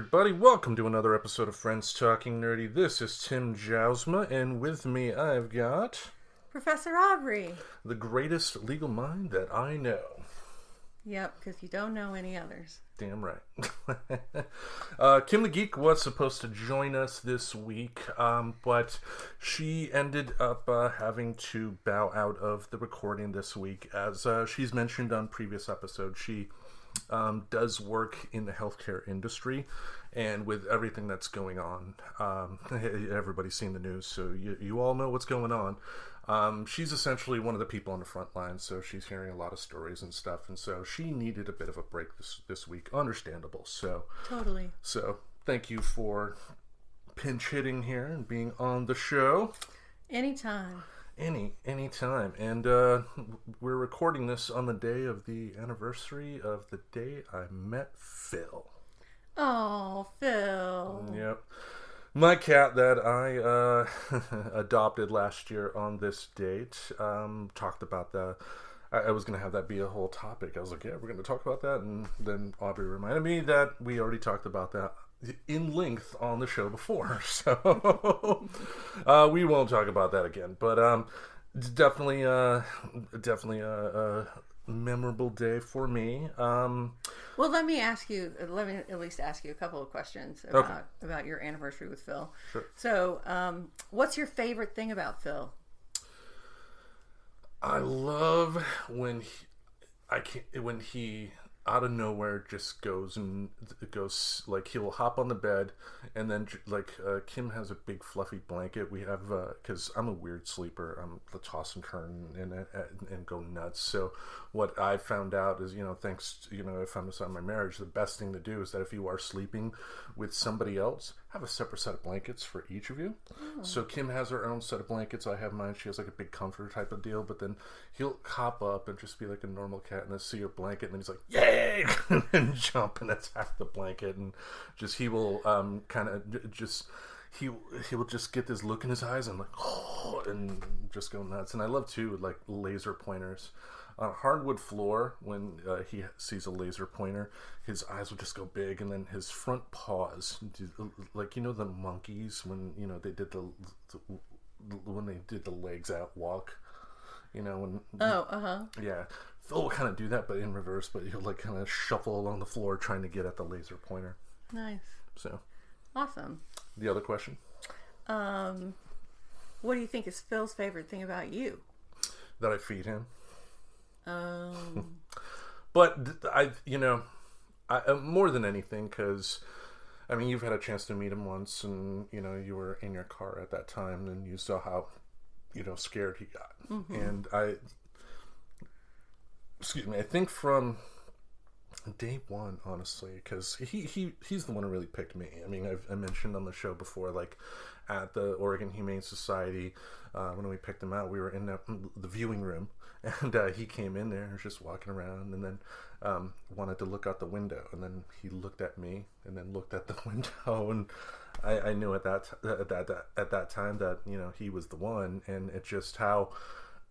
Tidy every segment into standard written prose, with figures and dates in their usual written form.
everybody. Welcome to another episode of Friends Talking Nerdy. This is Tim Jousma, and with me I've got... Professor Aubrey. The greatest legal mind that I know. Yep, because you don't know any others. Damn right. Kim the Geek was supposed to join us this week, but she ended up having to bow out of the recording this week. As she's mentioned on previous episodes, she does work in the healthcare industry, and with everything that's going on, everybody's seen the news, so you all know what's going on. She's essentially one of the people on the front line, so she's hearing a lot of stories and stuff, and so she needed a bit of a break this week. Understandable. So totally. So thank you for pinch hitting here and being on the show. Anytime. Anytime. And we're recording this on the day of the anniversary of the day I met Phil. Oh, Phil. Yep. My cat that I adopted last year on this date, talked about that. I was going to have that be a whole topic. I was like, yeah, we're going to talk about that. And then Aubrey reminded me that we already talked about that in length on the show before. So we won't talk about that again. But definitely a memorable day for me. Well, let me at least ask you a couple of questions about your anniversary with Phil. Sure. So, what's your favorite thing about Phil? I love when he out of nowhere just goes like he'll hop on the bed, and then Kim has a big fluffy blanket. We have because I'm a weird sleeper. I'm the toss and turn and go nuts. So what I found out is, thanks to, I found this out in my marriage, the best thing to do is that if you are sleeping with somebody else, have a separate set of blankets for each of you. Oh. So Kim has her own set of blankets. I have mine. She has like a big comforter type of deal, but then he'll hop up and just be like a normal cat and then see your blanket, and then he's like, yay! And jump and attack the blanket, and just he will he will just get this look in his eyes and and just go nuts. And I love too like laser pointers on a hardwood floor. When he sees a laser pointer, his eyes will just go big, and then his front paws, like the monkeys when they did when they did the legs out walk. Yeah, Phil will kind of do that, but in reverse. But he'll like kind of shuffle along the floor trying to get at the laser pointer. Nice. So awesome. The other question. What do you think is Phil's favorite thing about you? That I feed him. But I more than anything, because you've had a chance to meet him once, and you were in your car at that time, and you saw how scared he got. Mm-hmm. And I think from day one, honestly, because he's the one who really picked me. I mentioned on the show before, like at the Oregon Humane Society, when we picked him out, we were in the viewing room, and he came in there and was just walking around, and then wanted to look out the window, and then he looked at me and then looked at the window, and I knew at that time that he was the one. And it's just how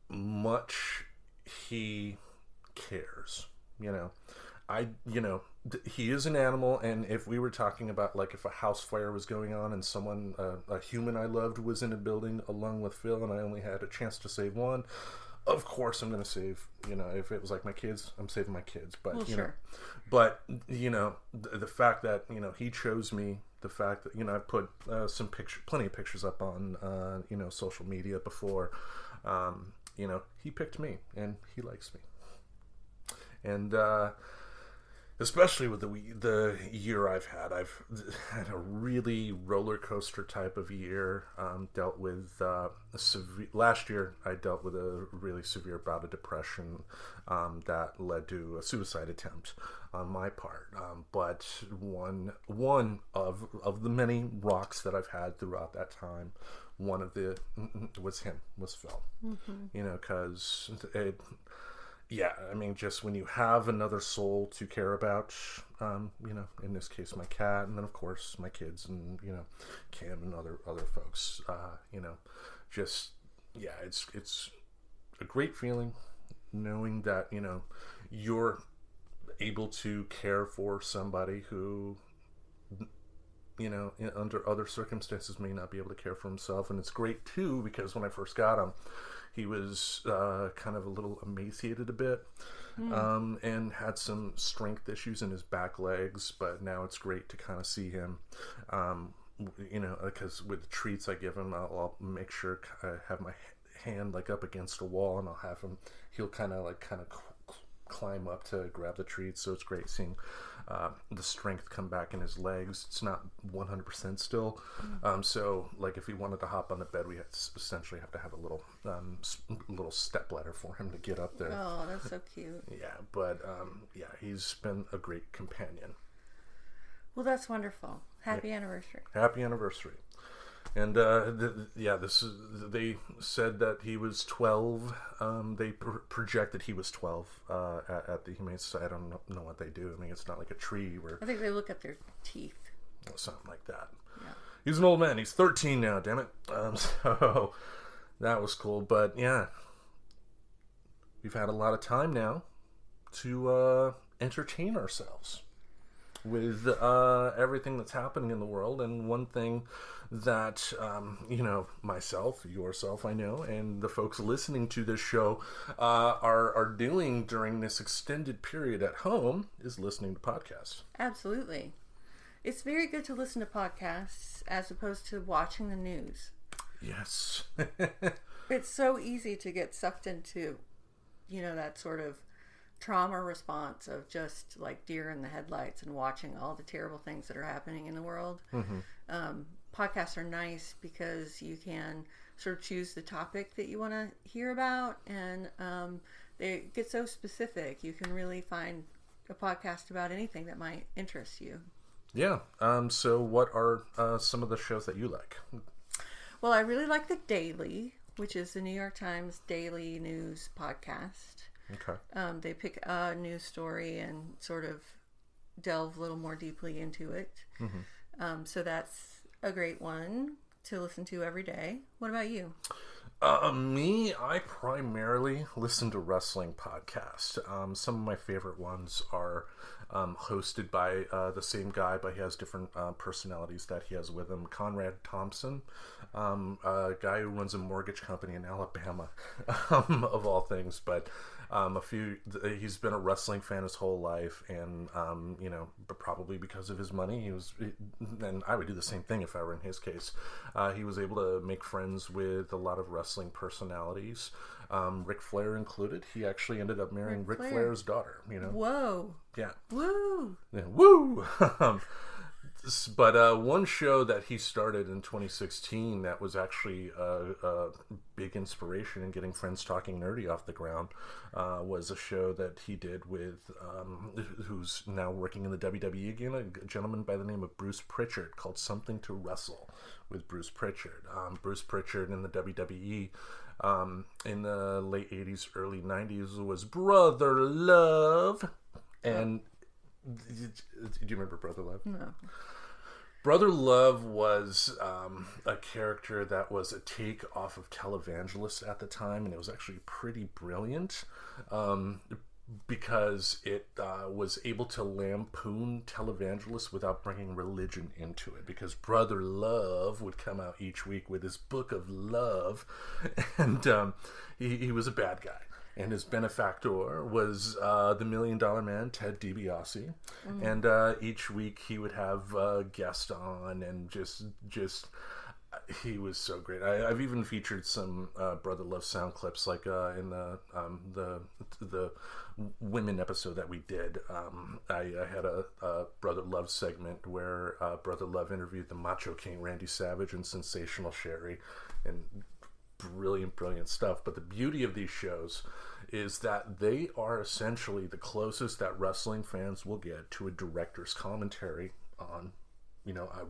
much he cares. He is an animal, and if we were talking about like if a house fire was going on and someone, a human I loved, was in a building along with Phil, and I only had a chance to save one, of course I'm going to save, if it was like my kids, I'm saving my kids. But, sure. But, the fact that, he chose me, the fact that, I've put plenty of pictures up on, social media before, he picked me, and he likes me. And, especially with the year I've had a really roller coaster type of year. Dealt with last year I dealt with a really severe bout of depression that led to a suicide attempt on my part. But one of the many rocks that I've had throughout that time, one of the was Phil. Mm-hmm. Because it. Yeah, just when you have another soul to care about, in this case my cat, and then of course my kids, and Kim and other folks, it's a great feeling knowing that you're able to care for somebody who under other circumstances may not be able to care for himself. And it's great too, because when I first got him, he was kind of a little emaciated a bit, and had some strength issues in his back legs. But now it's great to kind of see him, because with the treats I give him, I'll make sure I have my hand like up against a wall, and he'll kind of climb up to grab the treats. So it's great seeing the strength come back in his legs. It's not 100% still, so like if he wanted to hop on the bed, we essentially have to have a little step ladder for him to get up there. Oh, that's so cute. Yeah, but he's been a great companion. Well, that's wonderful. Happy anniversary. Happy anniversary. And they said that he was 12. They projected he was 12 at the Humane Society. I don't know what they do. I mean, it's not like a tree where... I think they look at their teeth. Something like that. Yeah. He's an old man. He's 13 now, damn it. So that was cool. But yeah, we've had a lot of time now to entertain ourselves with everything that's happening in the world. And one thing that myself, yourself, I know, and the folks listening to this show are doing during this extended period at home is listening to podcasts. Absolutely. It's very good to listen to podcasts as opposed to watching the news. Yes. It's so easy to get sucked into, that sort of trauma response of just like deer in the headlights and watching all the terrible things that are happening in the world. Mm-hmm. Podcasts are nice because you can sort of choose the topic that you want to hear about, and they get so specific. You can really find a podcast about anything that might interest you. Yeah. So what are some of the shows that you like? Well, I really like The Daily, which is the New York Times daily news podcast. Okay. They pick a news story and sort of delve a little more deeply into it. Mm-hmm. So that's a great one to listen to every day. What about you? Me, I primarily listen to wrestling podcasts. Some of my favorite ones are hosted by the same guy, but he has different personalities that he has with him. Conrad Thompson, a guy who runs a mortgage company in Alabama, of all things. But he's been a wrestling fan his whole life, and but probably because of his money, and I would do the same thing if I were in his case. He was able to make friends with a lot of wrestling personalities, Ric Flair included. He actually ended up marrying Ric Flair's daughter. Whoa. Yeah. Woo. Yeah. Woo. But one show that he started in 2016 that was actually a big inspiration in getting Friends Talking Nerdy off the ground was a show that he did with who's now working in the WWE again, a gentleman by the name of Bruce Pritchard, called Something to Wrestle with Bruce Pritchard. Bruce Pritchard in the WWE in the late 80s, early 90s was Brother Love. And do you remember Brother Love? No. Brother Love was a character that was a take off of Televangelist at the time, and it was actually pretty brilliant because it was able to lampoon Televangelist without bringing religion into it, because Brother Love would come out each week with his book of love, and he was a bad guy. And his benefactor was the $1 Million Man, Ted DiBiase. Mm-hmm. And each week he would have a guest on, and just he was so great. I've even featured some Brother Love sound clips, like in the women episode that we did. I had a Brother Love segment where Brother Love interviewed the Macho King Randy Savage and Sensational Sherry, and brilliant stuff. But the beauty of these shows is that they are essentially the closest that wrestling fans will get to a director's commentary on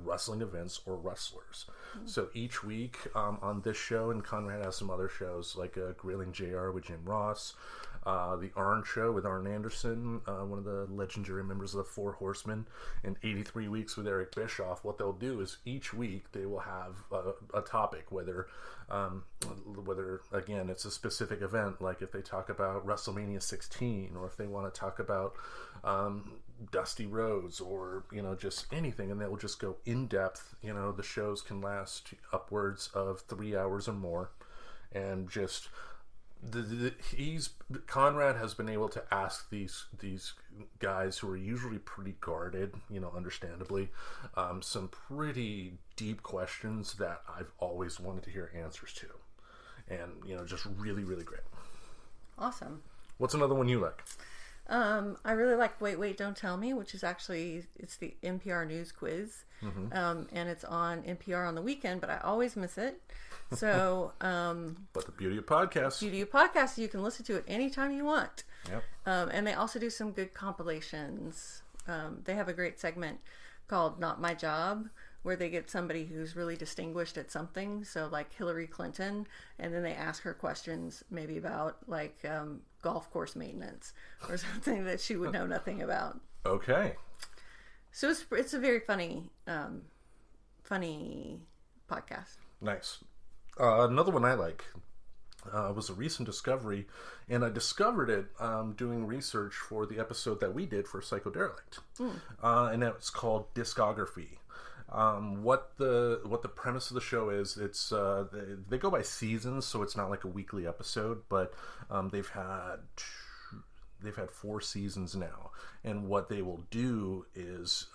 wrestling events or wrestlers. Mm-hmm. So each week on this show, and Conrad has some other shows like Grilling JR with Jim Ross, the Arn Show with Arn Anderson, one of the legendary members of the Four Horsemen, and 83 Weeks with Eric Bischoff. What they'll do is each week they will have a topic, whether again it's a specific event, like if they talk about WrestleMania 16, or if they want to talk about Dusty Rhodes or, just anything, and they'll just go in depth. The shows can last upwards of 3 hours or more, and just Conrad has been able to ask these guys who are usually pretty guarded, understandably, some pretty deep questions that I've always wanted to hear answers to, and just really, really great. Awesome. What's another one you like? I really like Wait, Wait, Don't Tell Me, which is it's the NPR News Quiz. And it's on NPR on the weekend, but I always miss it. So, but the beauty of podcasts. You can listen to it anytime you want. Yep. And they also do some good compilations. They have a great segment called Not My Job, where they get somebody who's really distinguished at something. So like Hillary Clinton, and then they ask her questions maybe about like golf course maintenance or something that she would know nothing about. Okay. So it's a very funny podcast. Nice. Another one I like was a recent discovery, and I discovered it doing research for the episode that we did for Psychoderelict, and it's called Discography. What the premise of the show is, it's they go by seasons, so it's not like a weekly episode, but they've had 4 seasons now, and what they will do is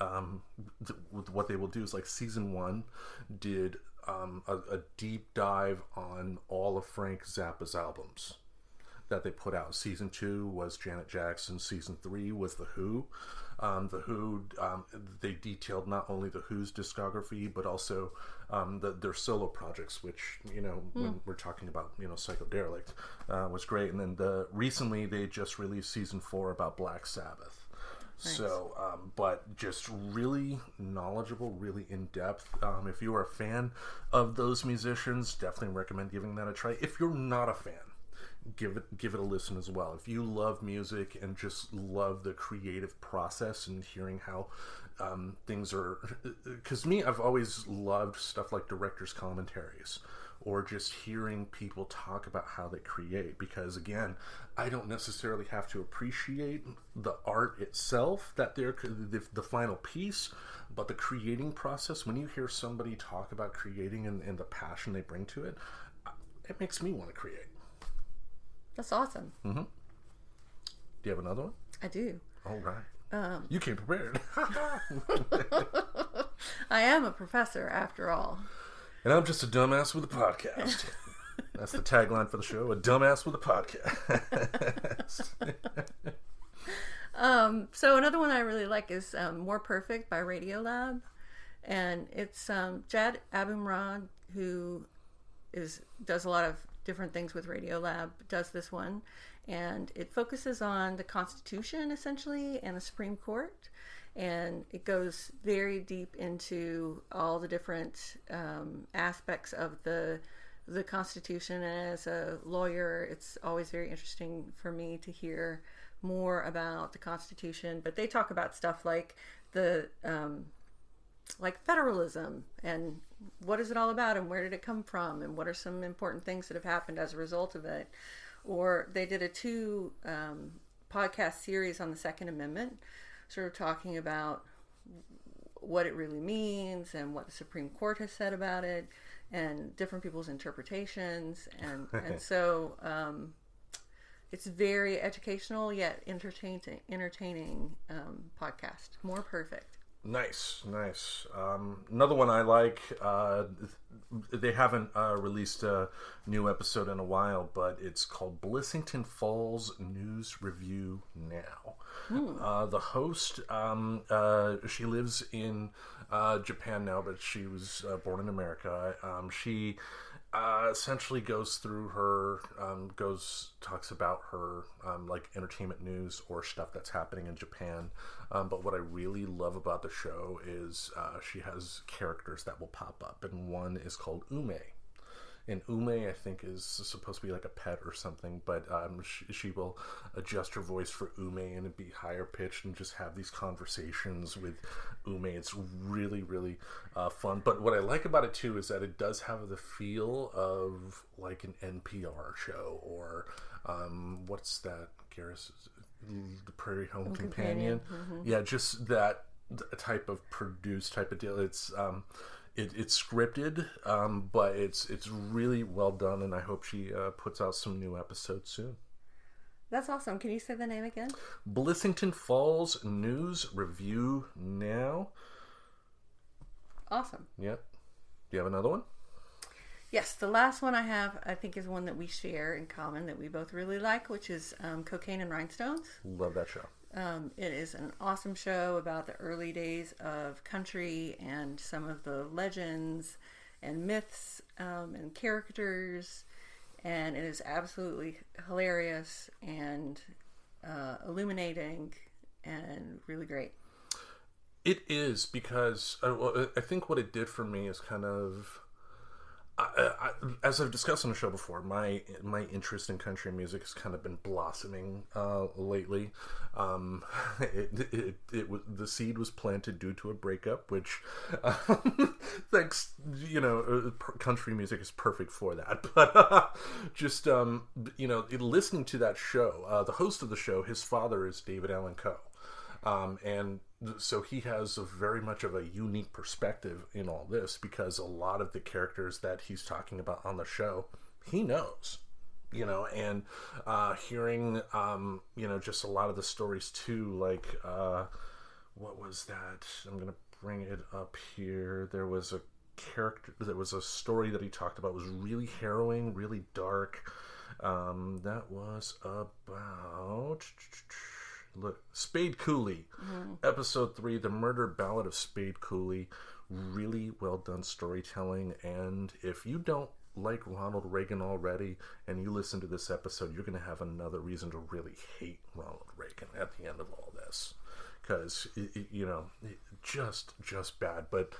like season 1 did a deep dive on all of Frank Zappa's albums that they put out. Season 2 was Janet Jackson. Season 3 was The Who. The Who, they detailed not only The Who's discography, but also their solo projects, which, when we're talking about, Psychoderelict, was great. And then recently they just released season 4 about Black Sabbath. Nice. So, but just really knowledgeable, really in-depth. If you are a fan of those musicians, definitely recommend giving that a try. If you're not a fan, give it a listen as well. If you love music and just love the creative process and hearing how things are, because I've always loved stuff like director's commentaries or just hearing people talk about how they create, because again, I don't necessarily have to appreciate the art itself, that they're the final piece, but the creating process. When you hear somebody talk about creating and the passion they bring to it, it makes me want to create. That's awesome. Mm-hmm. Do you have another one? I do. All right. You came prepared. I am a professor, after all. And I'm just a dumbass with a podcast. That's the tagline for the show, a dumbass with a podcast. So another one I really like is More Perfect by Radiolab. And it's Jad Abumrad, who does a lot of different things with Radiolab, does this one. And it focuses on the Constitution, essentially, and the Supreme Court. And it goes very deep into all the different aspects of the Constitution. And as a lawyer, it's always very interesting for me to hear more about the Constitution. But they talk about stuff like like federalism and what is it all about and where did it come from and what are some important things that have happened as a result of it. Or they did a 2 podcast series on the Second Amendment, sort of talking about what it really means and what the Supreme Court has said about it and different people's interpretations. And so it's very educational yet entertaining podcast. More Perfect. Nice. Another one I like, they haven't released a new episode in a while, but it's called Blissington Falls News Review Now. The host, she lives in Japan now, but she was born in America. She essentially goes through her, talks about her like entertainment news or stuff that's happening in Japan. But what I really love about the show is she has characters that will pop up, and one is called Ume. And Ume, I think, is supposed to be like a pet or something, but she will adjust her voice for Ume and it'd be higher pitched and just have these conversations with Ume. It's really, really fun. But what I like about it too is that it does have the feel of like an NPR show or what's that, Garris? The Prairie Home Companion. Yeah, just that type of produced type of deal. It's scripted, but it's really well done, and I hope she puts out some new episodes soon. That's awesome. Can you say the name again? Blissington Falls News Review Now. Awesome. Yep. Do you have another one? Yes, the last one I have, I think, is one that we share in common that we both really like, which is Cocaine and Rhinestones. Love that show. It is an awesome show about the early days of country and some of the legends and myths and characters, and it is absolutely hilarious and illuminating and really great. It is, because I think what it did for me is kind of... as I've discussed on the show before, my interest in country music has kind of been blossoming lately. The seed was planted due to a breakup, which thanks, country music is perfect for that. But just listening to that show, the host of the show, his father is David Allan Coe. And so he has very much of a unique perspective in all this, because a lot of the characters that he's talking about on the show, he knows, and hearing, just a lot of the stories too, like, what was that? I'm going to bring it up here. There was a story that he talked about, was really harrowing, really dark. That was about... Look, Spade Cooley, episode 3, The Murder Ballad of Spade Cooley. Really well done storytelling, and if you don't like Ronald Reagan already and you listen to this episode, you're going to have another reason to really hate Ronald Reagan at the end of all this, because just bad. But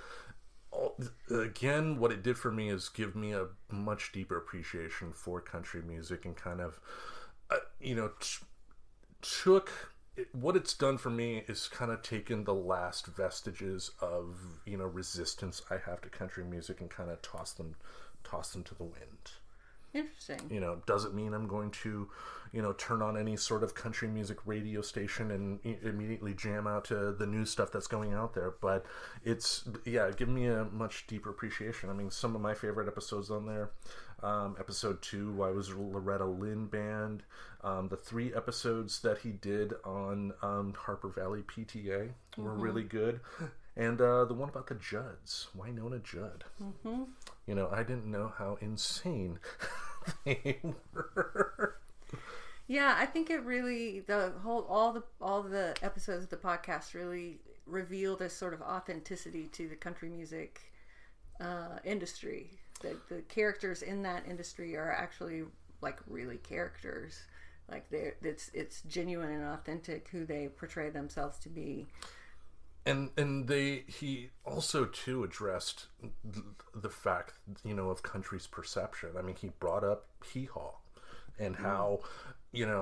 again, what it did for me is give me a much deeper appreciation for country music, and kind of took... What it's done for me is kind of taken the last vestiges of resistance I have to country music and kind of toss them to the wind. Interesting. Doesn't mean I'm going to turn on any sort of country music radio station and immediately jam out to the new stuff that's going out there, but it's given me a much deeper appreciation. I mean, some of my favorite episodes on there, episode 2, Why Was Loretta Lynn Band, the 3 episodes that he did on Harper Valley PTA were really good, and the one about the Judds, Wynonna Judd. I didn't know how insane they were. Yeah, I think it really, all the episodes of the podcast really reveal this sort of authenticity to the country music industry. The characters in that industry are actually like really characters. Like it's genuine and authentic who they portray themselves to be. And he also too addressed the fact, of country's perception. I mean, he brought up hee-haw and how,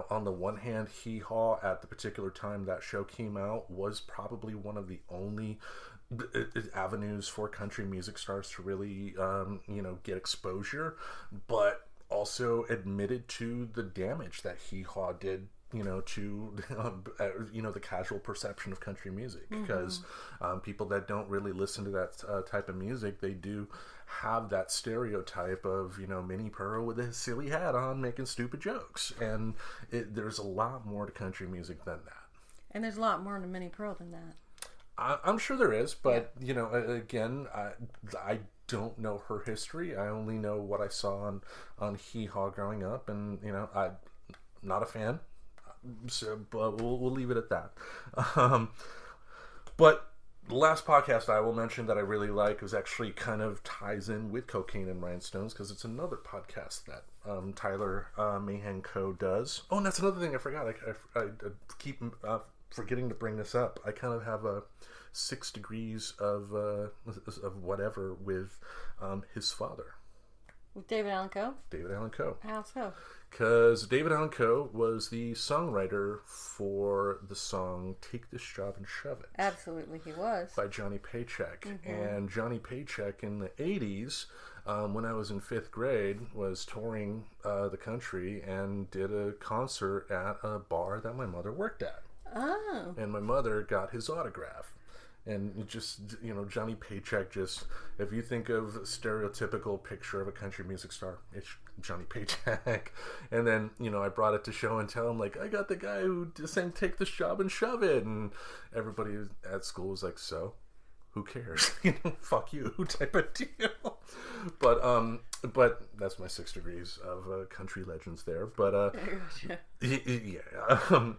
on the one hand, hee-haw at the particular time that show came out was probably one of the only avenues for country music stars to really, get exposure, but also admitted to the damage that hee-haw did to the casual perception of country music, because people that don't really listen to that type of music, they do have that stereotype of Minnie Pearl with a silly hat on making stupid jokes, and there's a lot more to country music than that. And there's a lot more to Minnie Pearl than that. I'm sure there is, but again, I don't know her history. I only know what I saw on Hee Haw growing up, and I'm not a fan. So, but we'll leave it at that. But the last podcast I will mention that I really like was actually kind of ties in with Cocaine and Rhinestones, because it's another podcast that Tyler Mahan Co does. Oh, and that's another thing I forgot. I keep forgetting to bring this up. I kind of have a 6 degrees of whatever with his father. With David Allan Coe? David Allan Coe. How so? Because David Allan Coe was the songwriter for the song Take This Job and Shove It. Absolutely, he was. By Johnny Paycheck. And Johnny Paycheck in the 80s when I was in 5th grade, was touring the country and did a concert at a bar that my mother worked at. Oh. And my mother got his autograph. And it just, Johnny Paycheck, just, if you think of a stereotypical picture of a country music star, it's Johnny Paycheck. And then, I brought it to show and tell him, like, I got the guy who sang Take This Job and Shove It. And everybody at school was like, so? Who cares? Fuck you type of deal. But that's my 6 degrees of country legends there. But yeah.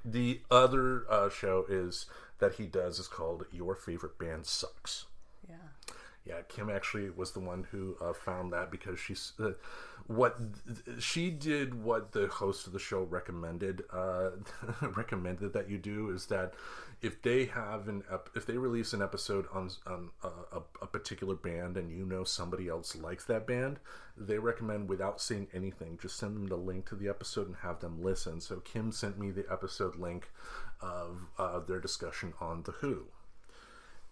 The other show that he does is called Your Favorite Band Sucks. Yeah, Kim actually was the one who found that, because she's she did what the host of the show recommended recommended that you do, is that if they have if they release an episode on a particular band and somebody else likes that band, they recommend, without saying anything, just send them the link to the episode and have them listen. So Kim sent me the episode link of their discussion on The Who.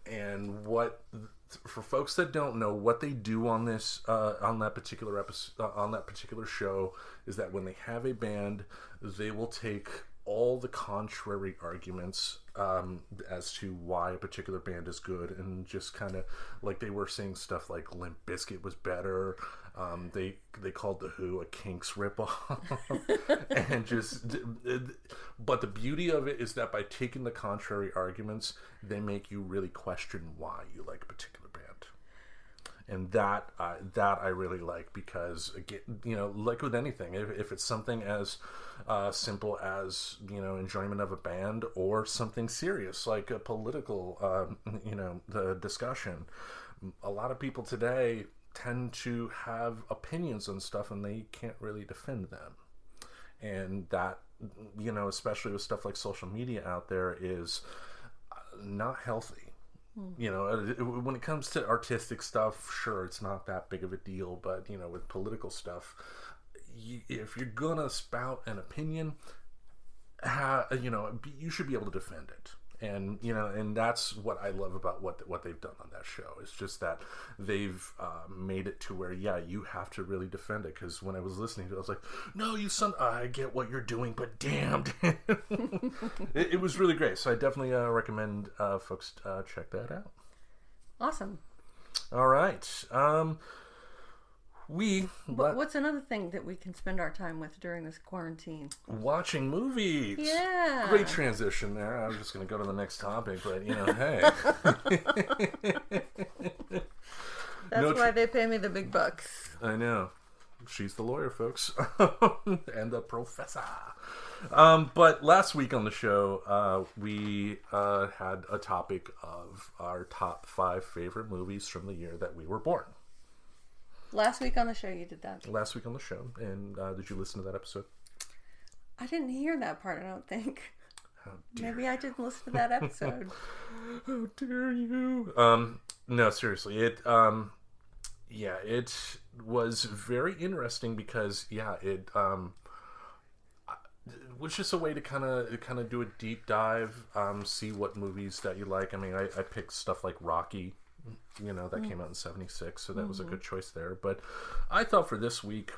And for folks that don't know, what they do on that particular episode, on that particular show, is that when they have a band, they will take all the contrary arguments as to why a particular band is good, and just kind of, like, they were saying stuff like Limp Bizkit was better. They called The Who a Kinks ripoff, and but the beauty of it is that by taking the contrary arguments, they make you really question why you like a particular band. And that I really like, because, again, like with anything, if it's something as simple as enjoyment of a band, or something serious like a political the discussion, a lot of people today tend to have opinions on stuff and they can't really defend them, and that especially with stuff like social media out there, is not healthy. When it comes to artistic stuff, sure, it's not that big of a deal, but with political stuff, if you're gonna spout an opinion, you should be able to defend it. And and that's what I love about what they've done on that show. It's just that they've made it to where, you have to really defend it. Because when I was listening to it, I was like, no, you son, I get what you're doing, but damn. It was really great. So I definitely recommend folks check that out. Awesome. All right. What's another thing that we can spend our time with during this quarantine? Watching movies. Yeah. Great transition there. I was just going to go to the next topic, but hey. That's why they pay me the big bucks. I know. She's the lawyer, folks. And the professor. But last week on the show, we had a topic of our top 5 favorite movies from the year that we were born. Last week on the show you did that. Last week on the show. And did you listen to that episode? I didn't hear that part, I don't think. How dare Maybe I didn't listen to that episode. How dare you? No, seriously. It was very interesting because, it was just a way to kind of do a deep dive, see what movies that you like. I mean, I picked stuff like Rocky, that came out in 76, so that was a good choice there. But I thought for this week,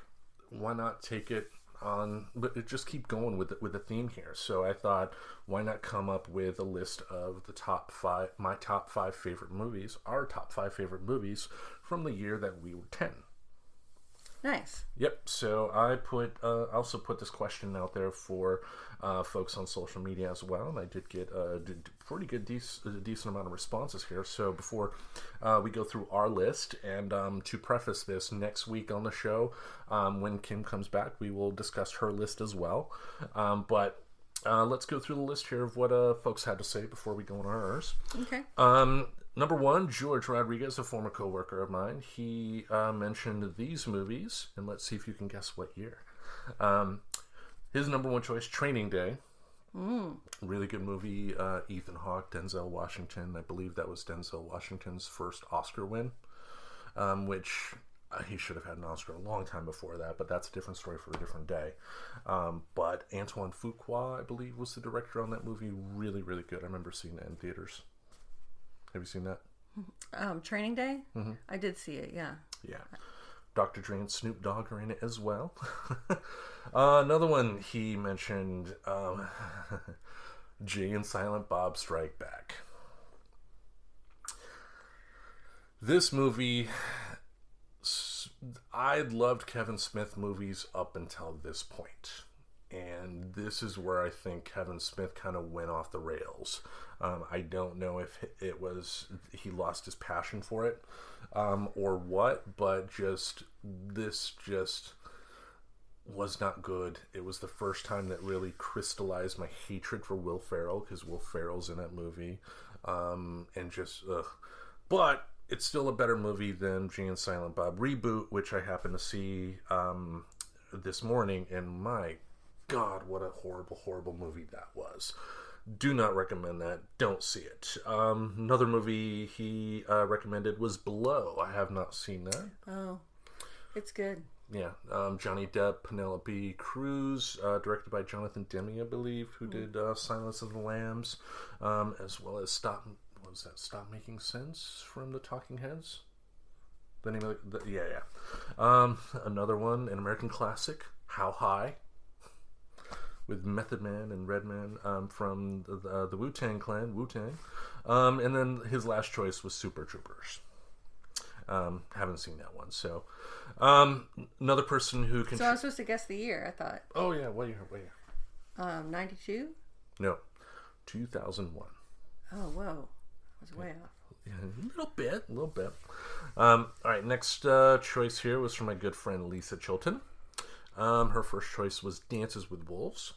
why not take it on, but just keep going with the theme here. So I thought, why not come up with a list of my top 5 favorite movies, our top 5 favorite movies from the year that we were 10. Nice. Yep. So I also put this question out there for folks on social media as well, and I did get a pretty good, decent amount of responses here. So before we go through our list, and to preface this, next week on the show, when Kim comes back, we will discuss her list as well. But let's go through the list here of what folks had to say before we go on ours. Okay. Number 1, George Rodriguez, a former co-worker of mine. He mentioned these movies, and let's see if you can guess what year. His number 1 choice, Training Day. Really good movie. Ethan Hawke, Denzel Washington. I believe that was Denzel Washington's first Oscar win, which he should have had an Oscar a long time before that, but that's a different story for a different day. But Antoine Fuqua, I believe, was the director on that movie. Really, really good. I remember seeing it in theaters. Have you seen that? Training Day? Mm-hmm. I did see it, yeah. Yeah. Dr. Dre and Snoop Dogg are in it as well. Another one he mentioned, Jay and Silent Bob Strike Back. This movie, I loved Kevin Smith movies up until this point. And this is where I think Kevin Smith kind of went off the rails. I don't know if it was he lost his passion for it or what, but this was not good. It was the first time that really crystallized my hatred for Will Ferrell, because Will Ferrell's in that movie. But it's still a better movie than Jay and Silent Bob Reboot, which I happened to see this morning, and my God, what a horrible, horrible movie that was. Do not recommend that. Don't see it. Another movie he recommended was Below. I have not seen that. Oh, it's good. Yeah. Johnny Depp, Penelope Cruz, directed by Jonathan Demme, I believe, who did Silence of the Lambs, as well as Stop Making Sense from the Talking Heads? The name of another one, an American classic, How High, with Method Man and Redman from the Wu-Tang Clan, Wu-Tang. And then his last choice was Super Troopers. Haven't seen that one. So, another person who can... So I was supposed to guess the year, I thought. Oh, yeah. What year? 92? No. 2001. Oh, whoa. I was way off. Yeah, a little bit. All right, next choice here was from my good friend Lisa Chilton. Her first choice was Dances with Wolves.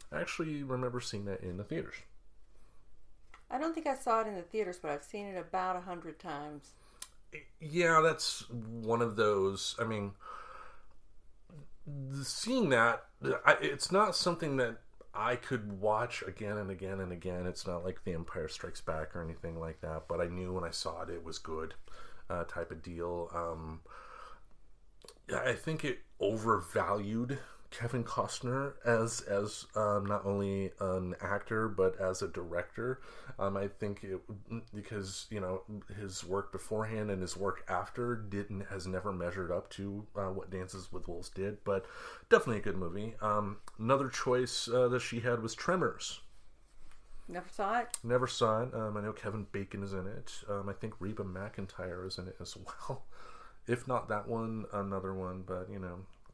I actually remember seeing that in the theaters. I don't think I saw it in the theaters, but I've seen it about 100 times. Yeah, that's one of those. I mean, seeing that, it's not something that I could watch again and again and again. It's not like The Empire Strikes Back or anything like that, but I knew when I saw it, it was good type of deal. I think it overvalued Kevin Costner as not only an actor but as a director. I think because his work beforehand and his work after has never measured up to what Dances with Wolves did, but definitely a good movie. Another choice that she had was Tremors. Never saw it. Never saw it. I know Kevin Bacon is in it. I think Reba McEntire is in it as well. If not that one, another one, but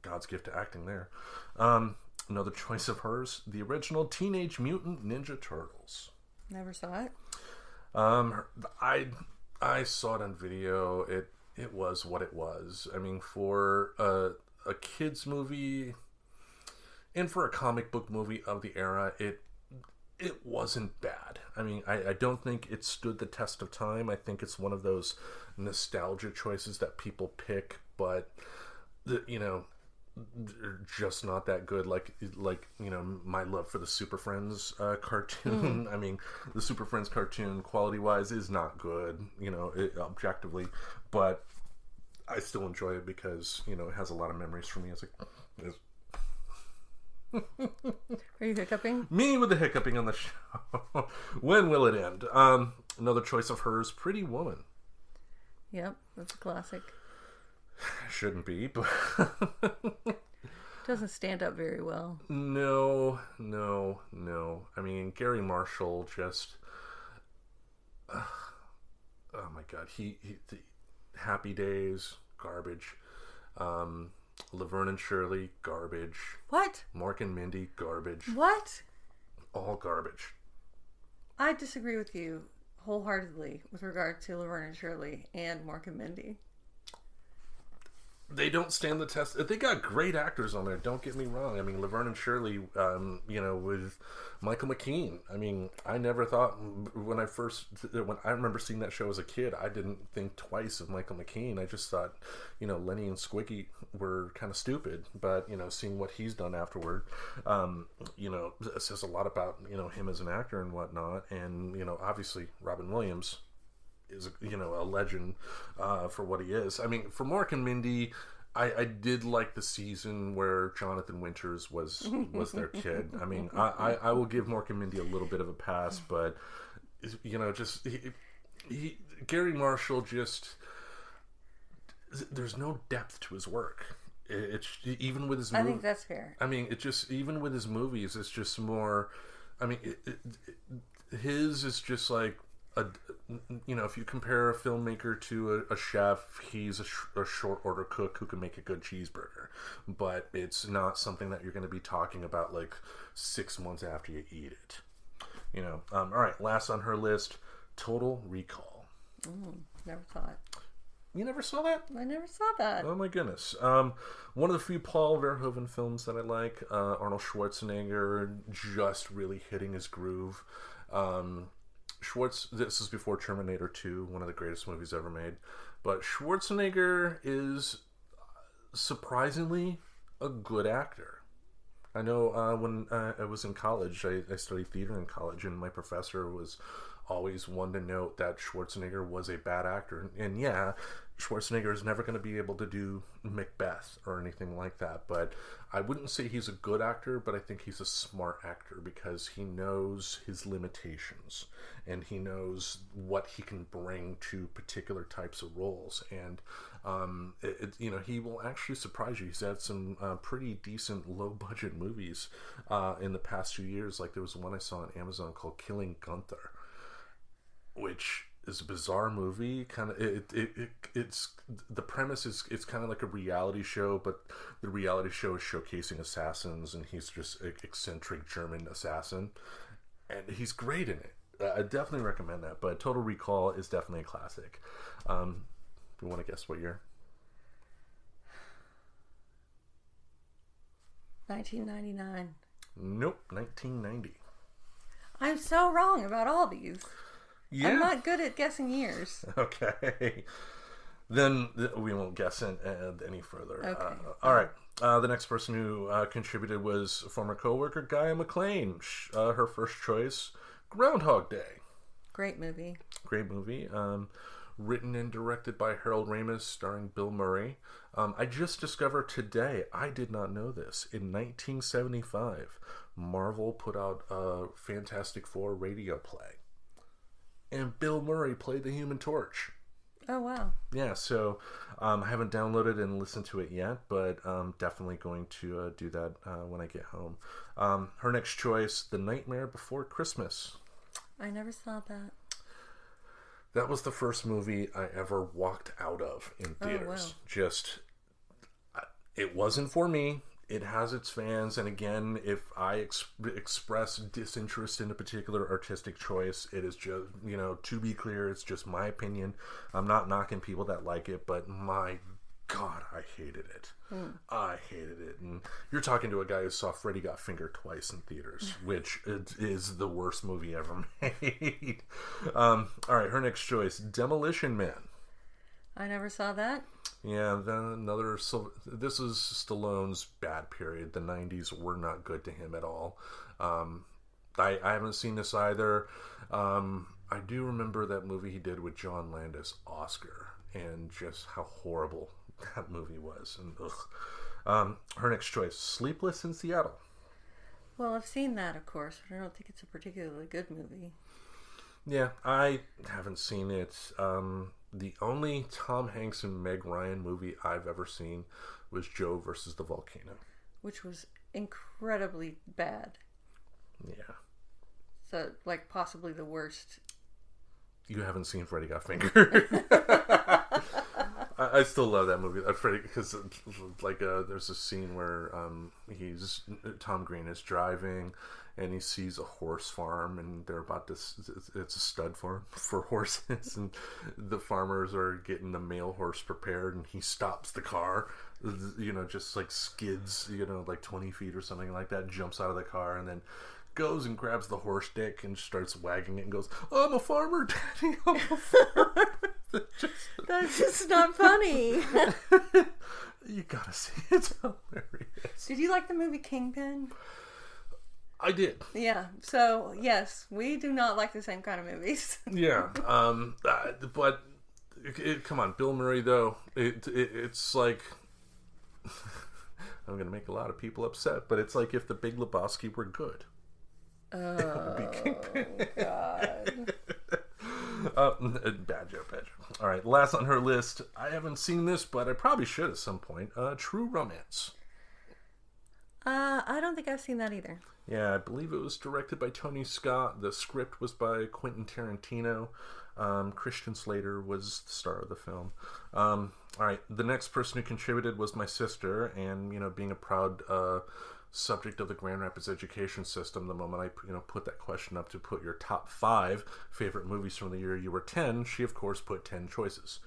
God's gift to acting there. Another choice of hers, the original Teenage Mutant Ninja Turtles. Never saw it. I saw it on video. It was what it was. I mean, for a kids movie and for a comic book movie of the era, it wasn't bad. I mean, I don't think it stood the test of time. I think it's one of those nostalgia choices that people pick, but just not that good. Like my love for the Super Friends cartoon. I mean, the Super Friends cartoon, quality wise, is not good. Objectively, but I still enjoy it because it has a lot of memories for me as Are you hiccuping? Me with the hiccuping on the show. When will it end? Another choice of hers, Pretty Woman. Yep, that's a classic. Shouldn't be, but doesn't stand up very well. No. I mean, Gary Marshall just oh my God, he Happy Days, garbage. Laverne and Shirley, garbage. What? Mork and Mindy, garbage. What? All garbage. I disagree with you wholeheartedly with regard to Laverne and Shirley and Mork and Mindy. They don't stand the test. They got great actors on there. Don't get me wrong. I mean, Laverne and Shirley, with Michael McKean. I mean, I never thought when I remember seeing that show as a kid, I didn't think twice of Michael McKean. I just thought, Lenny and Squiggy were kind of stupid. But seeing what he's done afterward, it says a lot about him as an actor and whatnot. And obviously Robin Williams is a legend for what he is. I mean, for Mork and Mindy, I did like the season where Jonathan Winters was their kid. I mean, I will give Mork and Mindy a little bit of a pass, but Gary Marshall just there's no depth to his work. It's even with his. I think that's fair. I mean, it just even with his movies, it's just more. I mean, his is just like a. If you compare a filmmaker to a chef, he's a short order cook who can make a good cheeseburger. But it's not something that you're going to be talking about like 6 months after you eat it. All right, last on her list, Total Recall. Never saw it. You never saw that? I never saw that. Oh my goodness. One of the few Paul Verhoeven films that I like. Arnold Schwarzenegger just really hitting his groove. This is before Terminator 2, one of the greatest movies ever made. But Schwarzenegger is surprisingly a good actor. I know when I was in college, I studied theater in college, and my professor was always one to note that Schwarzenegger was a bad actor. And yeah, Schwarzenegger is never going to be able to do Macbeth or anything like that. But I wouldn't say he's a good actor, but I think he's a smart actor because he knows his limitations and he knows what he can bring to particular types of roles. And he will actually surprise you. He's had some pretty decent low-budget movies in the past few years. Like there was one I saw on Amazon called Killing Gunther, which is a bizarre movie. Kind of, it's the premise is it's kind of like a reality show, but the reality show is showcasing assassins, and he's just an eccentric German assassin, and he's great in it. I definitely recommend that. But Total Recall is definitely a classic. You want to guess what year? 1999. Nope, 1990. I'm so wrong about all these. Yeah. I'm not good at guessing years. Okay. Then we won't guess any further. Okay. All right. The next person who contributed was former coworker Gaia McLean. Her first choice, Groundhog Day. Great movie. Great movie. Written and directed by Harold Ramis, starring Bill Murray. I just discovered today, I did not know this, in 1975, Marvel put out a Fantastic Four radio play. And Bill Murray played the Human Torch. Oh, wow. Yeah, so I haven't downloaded and listened to it yet, but I'm definitely going to do that when I get home. Her next choice, The Nightmare Before Christmas. I never saw that. That was the first movie I ever walked out of in theaters. Oh, wow. It wasn't for me. It has its fans, and again, if I express disinterest in a particular artistic choice, it is just, to be clear, it's just my opinion. I'm not knocking people that like it, but my God, I hated it. I hated it. And you're talking to a guy who saw Freddy Got Fingered twice in theaters, which is the worst movie ever made. All right, her next choice, Demolition Man. I never saw that. Yeah, then this is Stallone's bad period. The 90s were not good to him at all. I haven't seen this either. I do remember that movie he did with John Landis, Oscar, and just how horrible that movie was. And her next choice, Sleepless in Seattle. Well, I've seen that, of course, but I don't think it's a particularly good movie. Yeah, I haven't seen it. The only Tom Hanks and Meg Ryan movie I've ever seen was Joe versus the Volcano. Which was incredibly bad. Yeah. So, possibly the worst. You haven't seen Freddy Got Fingered. I still love that movie, Freddy, because there's a scene where Tom Green is driving and he sees a horse farm, and they're about to, it's a stud farm for horses, and the farmers are getting the male horse prepared, and he stops the car, just skids, 20 feet or something like that, jumps out of the car, and then goes and grabs the horse dick and starts wagging it and goes, "I'm a farmer, Daddy, I'm a farmer." That's just not funny. You gotta see it. It's hilarious. Did you like the movie Kingpin? I did. Yeah. So, yes, we do not like the same kind of movies. Yeah. But come on, Bill Murray, though, it's like... I'm going to make a lot of people upset, but it's like if The Big Lebowski were good. Oh, God. Bad joke, bad joke. All right, last on her list. I haven't seen this, but I probably should at some point. True Romance. I don't think I've seen that either. Yeah, I believe it was directed by Tony Scott. The script was by Quentin Tarantino. Christian Slater was the star of the film. All right, the next person who contributed was my sister, and being a proud subject of the Grand Rapids education system, the moment I put that question up to put your top 5 favorite movies from the year you were 10, she of course put 10 choices.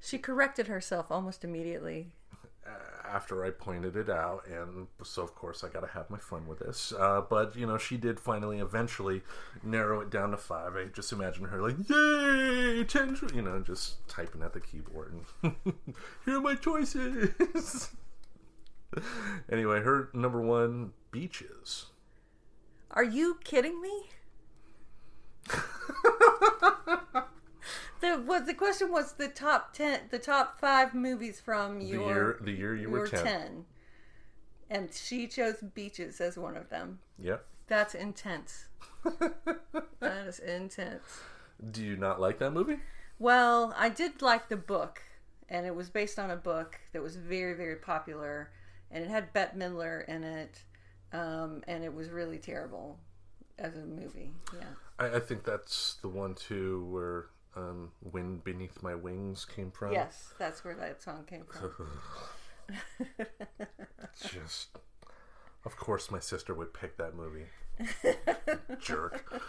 She corrected herself almost immediately. After I pointed it out, and so of course I gotta have my fun with this. But she did finally, eventually, narrow it down to 5. I just imagine her like, "Yay, 10!" Just typing at the keyboard. And here are my choices. Anyway, her number 1, Beaches. Are you kidding me? The question was the top 5 movies from the year you were 10. And she chose Beaches as one of them. Yep. That's intense. That is intense. Do you not like that movie? Well, I did like the book, and it was based on a book that was very, very popular, and it had Bette Midler in it, and it was really terrible as a movie. Yeah. I think that's the one too where Wind Beneath My Wings came from. Yes, that's where that song came from. Just, of course my sister would pick that movie. Jerk.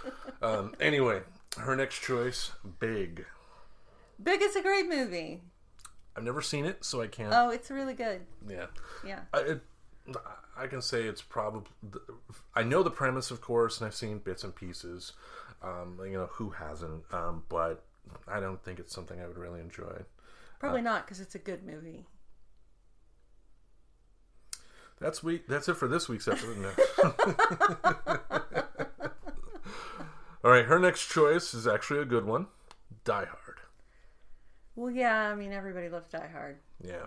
Anyway, her next choice, Big. Big is a great movie. I've never seen it, so I can't. Oh, it's really good. Yeah. Yeah. I can say it's probably... I know the premise, of course, and I've seen bits and pieces. Who hasn't? But I don't think it's something I would really enjoy. Probably not, because it's a good movie. That's it for this week's episode. No. All right, her next choice is actually a good one. Die Hard. Well, yeah, I mean, everybody loves Die Hard. Yeah.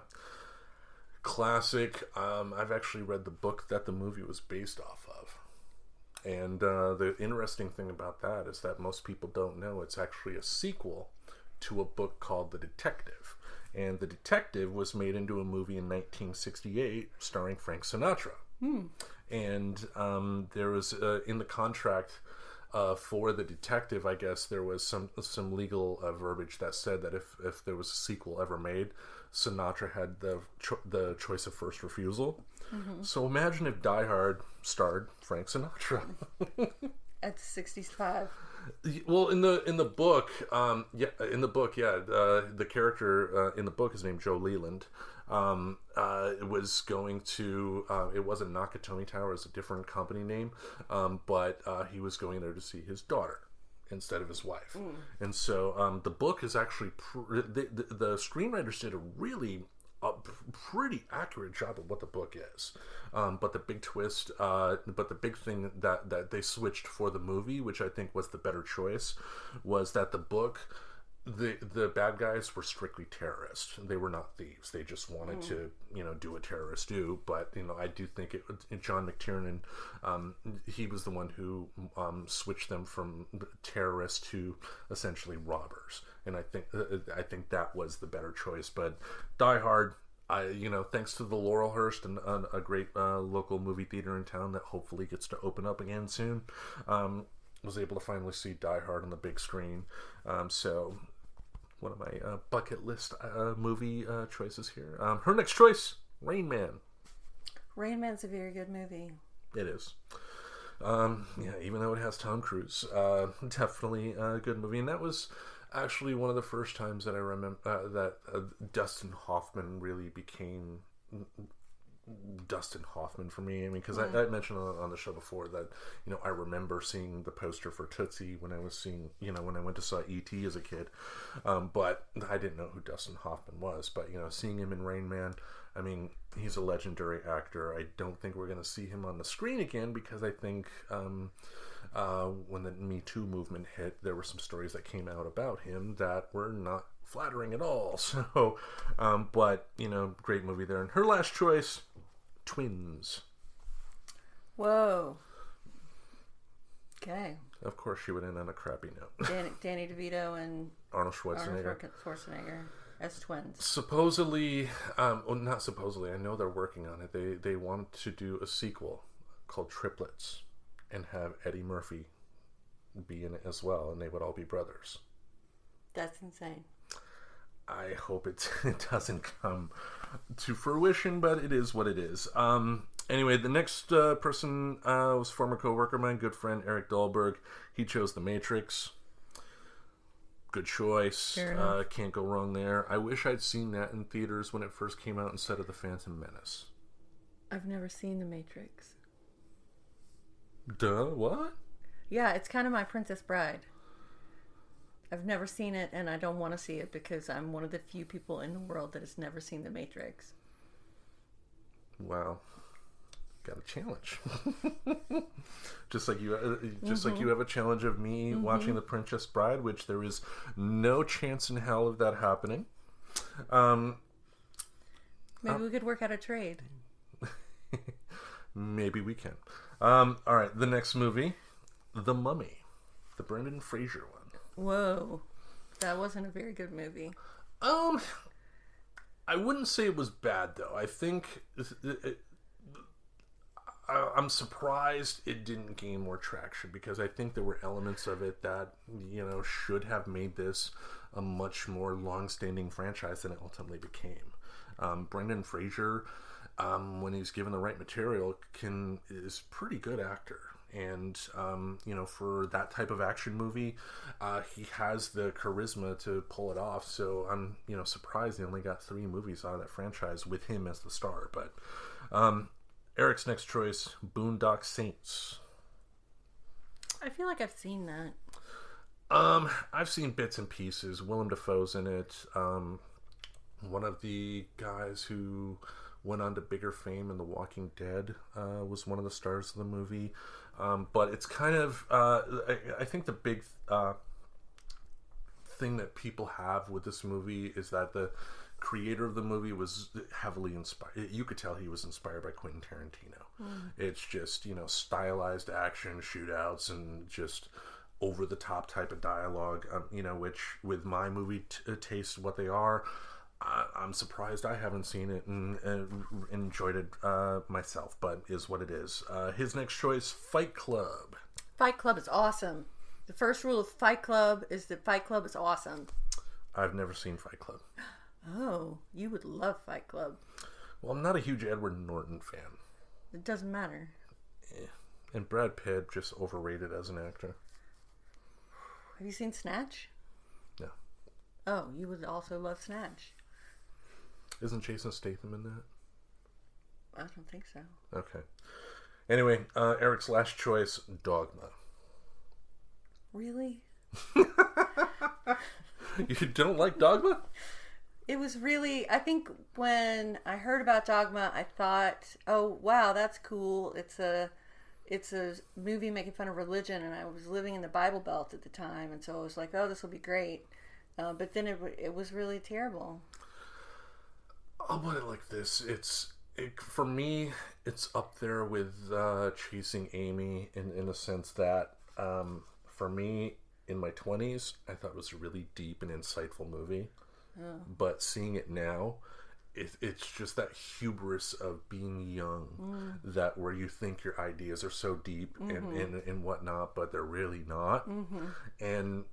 Classic. I've actually read the book that the movie was based off of. And the interesting thing about that is that most people don't know it's actually a sequel to a book called The Detective. And The Detective was made into a movie in 1968 starring Frank Sinatra. And there was, in the contract for The Detective, I guess, there was some legal verbiage that said that if there was a sequel ever made, Sinatra had the choice of first refusal. Mm-hmm. So imagine if Die Hard starred Frank Sinatra. At 65. Well, in the book, the character in the book is named Joe Leland. It was going to, it wasn't Nakatomi Tower, it was a different company name, but he was going there to see his daughter instead of his wife. And so the book is actually, the screenwriters did a pretty accurate job of what the book is. But the big twist, but the big thing that they switched for the movie, which I think was the better choice, was that the book, the bad guys were strictly terrorists. They were not thieves. They just wanted to, do what terrorists do. But, I do think John McTiernan, he was the one who switched them from terrorists to essentially robbers. And I think that was the better choice. But Die Hard, thanks to the Laurelhurst and a great local movie theater in town that hopefully gets to open up again soon, was able to finally see Die Hard on the big screen. So one of my bucket list movie choices here. Her next choice, Rain Man. Rain Man's a very good movie. It is. Even though it has Tom Cruise, definitely a good movie. And that was actually one of the first times that I remember that Dustin Hoffman really became Dustin Hoffman for me. I mean, because I mentioned on the show before that, I remember seeing the poster for Tootsie when I went to saw E.T. as a kid. But I didn't know who Dustin Hoffman was. But, seeing him in Rain Man, I mean, he's a legendary actor. I don't think we're going to see him on the screen again because I think when the Me Too movement hit, there were some stories that came out about him that were not flattering at all. So, but, great movie there. And her last choice, Twins. Whoa. Okay. Of course, she would end on a crappy note. Danny DeVito and Arnold Schwarzenegger. As twins. Supposedly, well, not supposedly, I know they're working on it. They want to do a sequel called Triplets and have Eddie Murphy be in it as well, and they would all be brothers. That's insane. I hope it doesn't come to fruition, but it is what it is. Anyway, the next person was former co-worker of mine, good friend Eric Dahlberg. He chose The Matrix. Good choice. Can't go wrong there. I wish I'd seen that in theaters when it first came out instead of The Phantom Menace. I've never seen The Matrix. Duh, what? Yeah, it's kind of my Princess Bride. I've never seen it, and I don't want to see it because I'm one of the few people in the world that has never seen The Matrix. Wow. Got a challenge. just like you have a challenge of me watching The Princess Bride, which there is no chance in hell of that happening. Maybe we could work out a trade. Maybe we can. All right, the next movie, The Mummy, the Brendan Fraser one. Whoa, that wasn't a very good movie. I wouldn't say it was bad though. I think I'm surprised it didn't gain more traction because I think there were elements of it that should have made this a much more long-standing franchise than it ultimately became. Brendan Fraser, when he's given the right material, is a pretty good actor. And, for that type of action movie, he has the charisma to pull it off. So I'm, surprised they only got 3 movies out of that franchise with him as the star. But Eric's next choice, Boondock Saints. I feel like I've seen that. I've seen bits and pieces. Willem Dafoe's in it. One of the guys who went on to bigger fame in The Walking Dead was one of the stars of the movie. But it's kind of, I think the big thing that people have with this movie is that the creator of the movie was heavily inspired. You could tell he was inspired by Quentin Tarantino. It's just, stylized action, shootouts, and just over-the-top type of dialogue, which with my movie taste, what they are, I'm surprised I haven't seen it and enjoyed it myself, but is what it is. His next choice, Fight Club. Fight Club is awesome. The first rule of Fight Club is that Fight Club is awesome. I've never seen Fight Club. Oh, you would love Fight Club. Well, I'm not a huge Edward Norton fan. It doesn't matter. And Brad Pitt, just overrated as an actor. Have you seen Snatch? No. Oh, you would also love Snatch. Isn't Jason Statham in that? I don't think so. Okay. Anyway, Eric's last choice, Dogma. Really? You don't like Dogma? It was really, I think when I heard about Dogma, I thought, oh, wow, that's cool. It's a movie making fun of religion, and I was living in the Bible Belt at the time, and so I was like, oh, this will be great. But then it was really terrible. I'll put it like this. For me, it's up there with Chasing Amy in a sense that, for me, in my 20s, I thought it was a really deep and insightful movie. Oh. But seeing it now, it's just that hubris of being young, that where you think your ideas are so deep and whatnot, but they're really not. And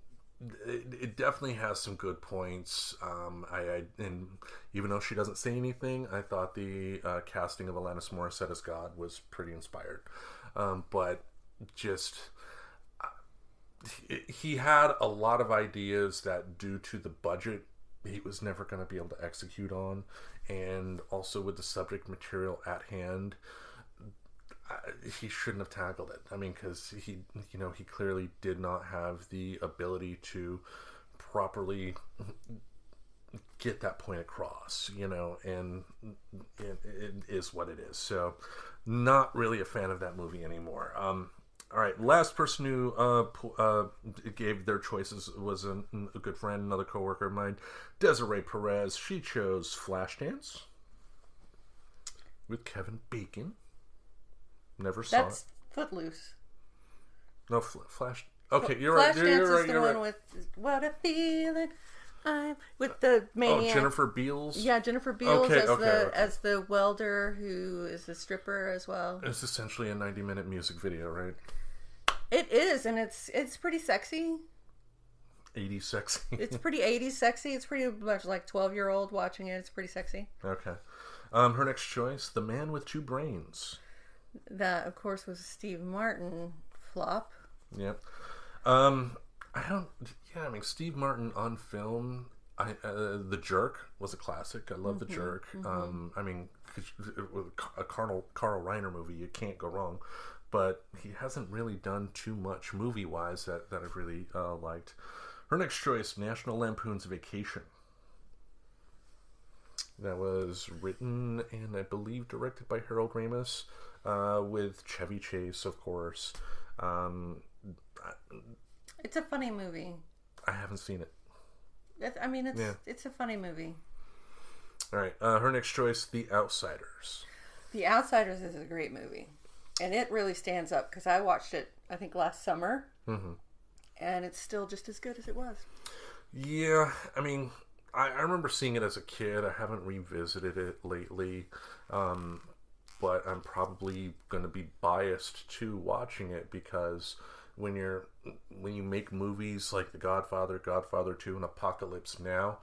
it definitely has some good points. And even though she doesn't say anything, I thought the casting of Alanis Morissette as God was pretty inspired. But just he had a lot of ideas that, due to the budget, he was never going to be able to execute on, and also with the subject material at hand, he shouldn't have tackled it. I mean, because he clearly did not have the ability to properly get that point across, and it is what it is. So, not really a fan of that movie anymore. All right, last person who gave their choices was a good friend, another coworker of mine, Desiree Perez. She chose Flashdance with Kevin Bacon. Never saw it. That's Footloose. No, Flash. Okay, you're right. Flashdance You're right. is the You're one right. with What a Feeling. I'm with the maniac. Oh, Jennifer Beals. Yeah, Jennifer Beals Okay, as okay. as the welder who is the stripper as well. It's essentially a 90-minute music video, right? It is, and it's pretty sexy. 80s sexy. It's pretty 80s sexy. It's pretty much like 12-year-old watching it. It's pretty sexy. Okay. Her next choice, The Man with Two Brains. That, of course, was a Steve Martin flop. Yep. I don't. Yeah, I mean, Steve Martin on film. The Jerk was a classic. I love The Jerk. I mean, with a Carl Reiner movie, you can't go wrong. But he hasn't really done too much movie-wise that I've really liked. Her next choice, National Lampoon's Vacation. That was written and I believe directed by Harold Ramis, with Chevy Chase, of course. It's a funny movie. I haven't seen it. It's a funny movie. All right. Her next choice, The Outsiders. The Outsiders is a great movie. And it really stands up because I watched it, I think, last summer. Mm-hmm. And it's still just as good as it was. Yeah. I mean, I remember seeing it as a kid. I haven't revisited it lately. But I'm probably going to be biased to watching it because when you make movies like The Godfather, Godfather 2, and Apocalypse Now,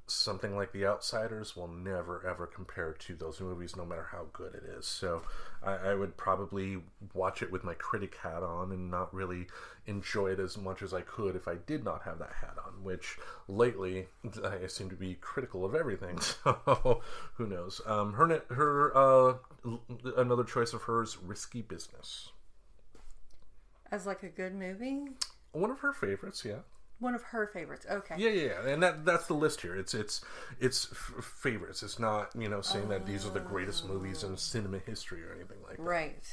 something like The Outsiders will never ever compare to those movies, no matter how good it is. So I would probably watch it with my critic hat on and not really enjoy it as much as I could if I did not have that hat on, which lately I seem to be critical of everything. So who knows? Another choice of hers, Risky Business. As like a good movie? One of her favorites, yeah. One of her favorites. Okay. Yeah, and that's the list here. It's favorites. It's not saying that these are the greatest movies in cinema history or anything like that. Right.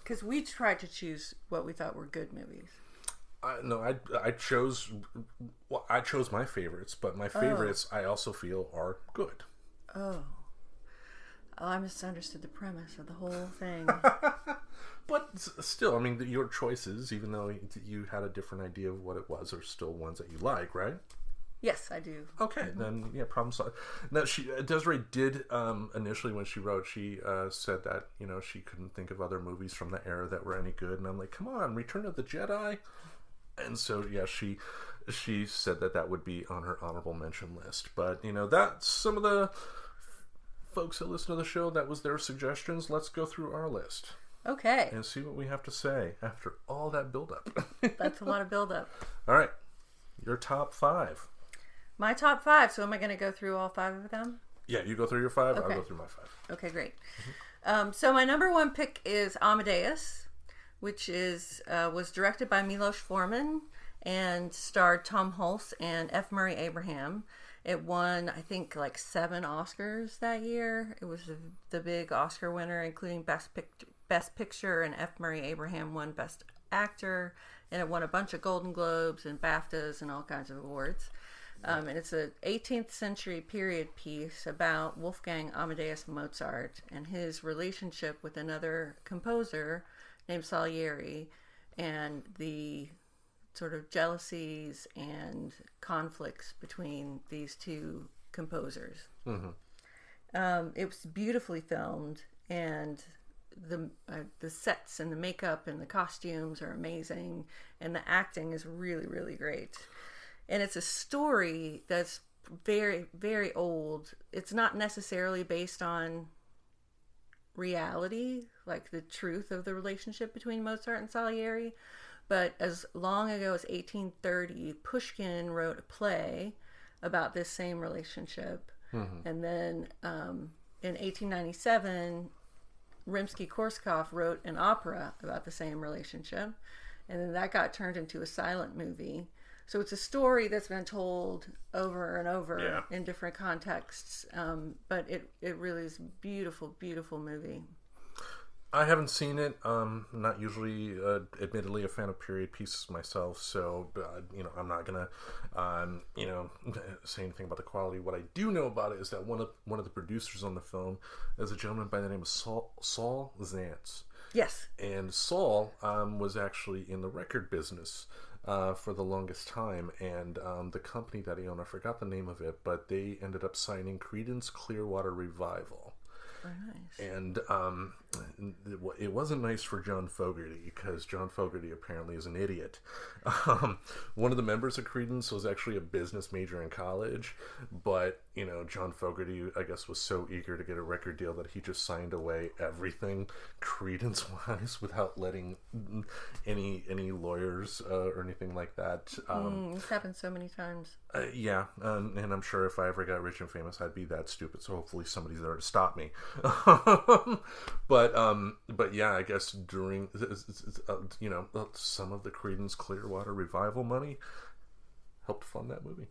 Because we tried to choose what we thought were good movies. I chose my favorites, but my favorites I also feel are good. Oh, I misunderstood the premise of the whole thing. But still, I mean, your choices, even though you had a different idea of what it was, are still ones that you like, right? Yes, I do. Okay, then yeah, problem solved. Now, Desiree did initially when she wrote, she said that she couldn't think of other movies from the era that were any good, and I'm like, come on, Return of the Jedi, and so yeah, she said that would be on her honorable mention list. But that's some of the folks that listen to the show. That was their suggestions. Let's go through our list. Okay. And see what we have to say after all that build-up. That's a lot of build-up. All right. Your top 5. My top 5. So am I going to go through all 5 of them? Yeah, you go through your 5. Okay. I'll go through my 5. Okay, great. So my number 1 pick is Amadeus, which was directed by Milos Forman and starred Tom Hulce and F. Murray Abraham. It won, I think, like 7 Oscars that year. It was the big Oscar winner, including Best Picture, and F. Murray Abraham won Best Actor, and it won a bunch of Golden Globes and BAFTAs and all kinds of awards. And it's an 18th century period piece about Wolfgang Amadeus Mozart and his relationship with another composer named Salieri, and the sort of jealousies and conflicts between these two composers. Mm-hmm. It was beautifully filmed, and the sets and the makeup and the costumes are amazing, and the acting is really, really great. And it's a story that's very, very old. It's not necessarily based on reality, like the truth of the relationship between Mozart and Salieri, but as long ago as 1830, Pushkin wrote a play about this same relationship. Mm-hmm. And then in 1897, Rimsky-Korsakov wrote an opera about the same relationship, and then that got turned into a silent movie. So it's a story that's been told over and over in different contexts, but it really is a beautiful, beautiful movie. I haven't seen it. Not usually, admittedly, a fan of period pieces myself, so I'm not gonna, say anything about the quality. What I do know about it is that one of the producers on the film is a gentleman by the name of Saul Zaentz, Yes. And Saul was actually in the record business for the longest time, and the company that he owned, I forgot the name of it, but they ended up signing Creedence Clearwater Revival. Very nice. And it wasn't nice for John Fogerty, because John Fogerty apparently is an idiot. One of the members of Creedence was actually a business major in college, but John Fogerty, I guess, was so eager to get a record deal that he just signed away everything Creedence-wise without letting any lawyers or anything like that. This happened so many times. Yeah, and I'm sure if I ever got rich and famous, I'd be that stupid. So hopefully somebody's there to stop me. But yeah, I guess during some of the Creedence Clearwater Revival money helped fund that movie.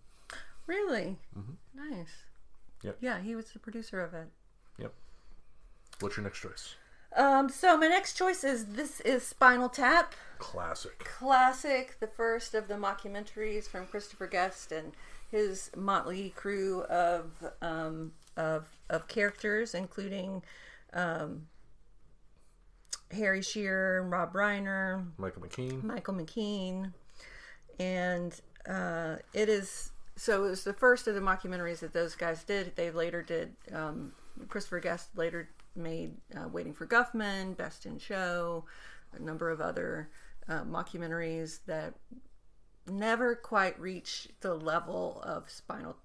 Really? Mm-hmm. Nice. Yep. Yeah, he was the producer of it. Yep. What's your next choice? So my next choice is Spinal Tap. Classic. The first of the mockumentaries from Christopher Guest and his motley crew of characters, including Harry Shearer, Rob Reiner, Michael McKean, and it was the first of the mockumentaries that those guys did. They later did. Christopher Guest later made Waiting for Guffman, Best in Show, a number of other mockumentaries that never quite reach the level of Spinal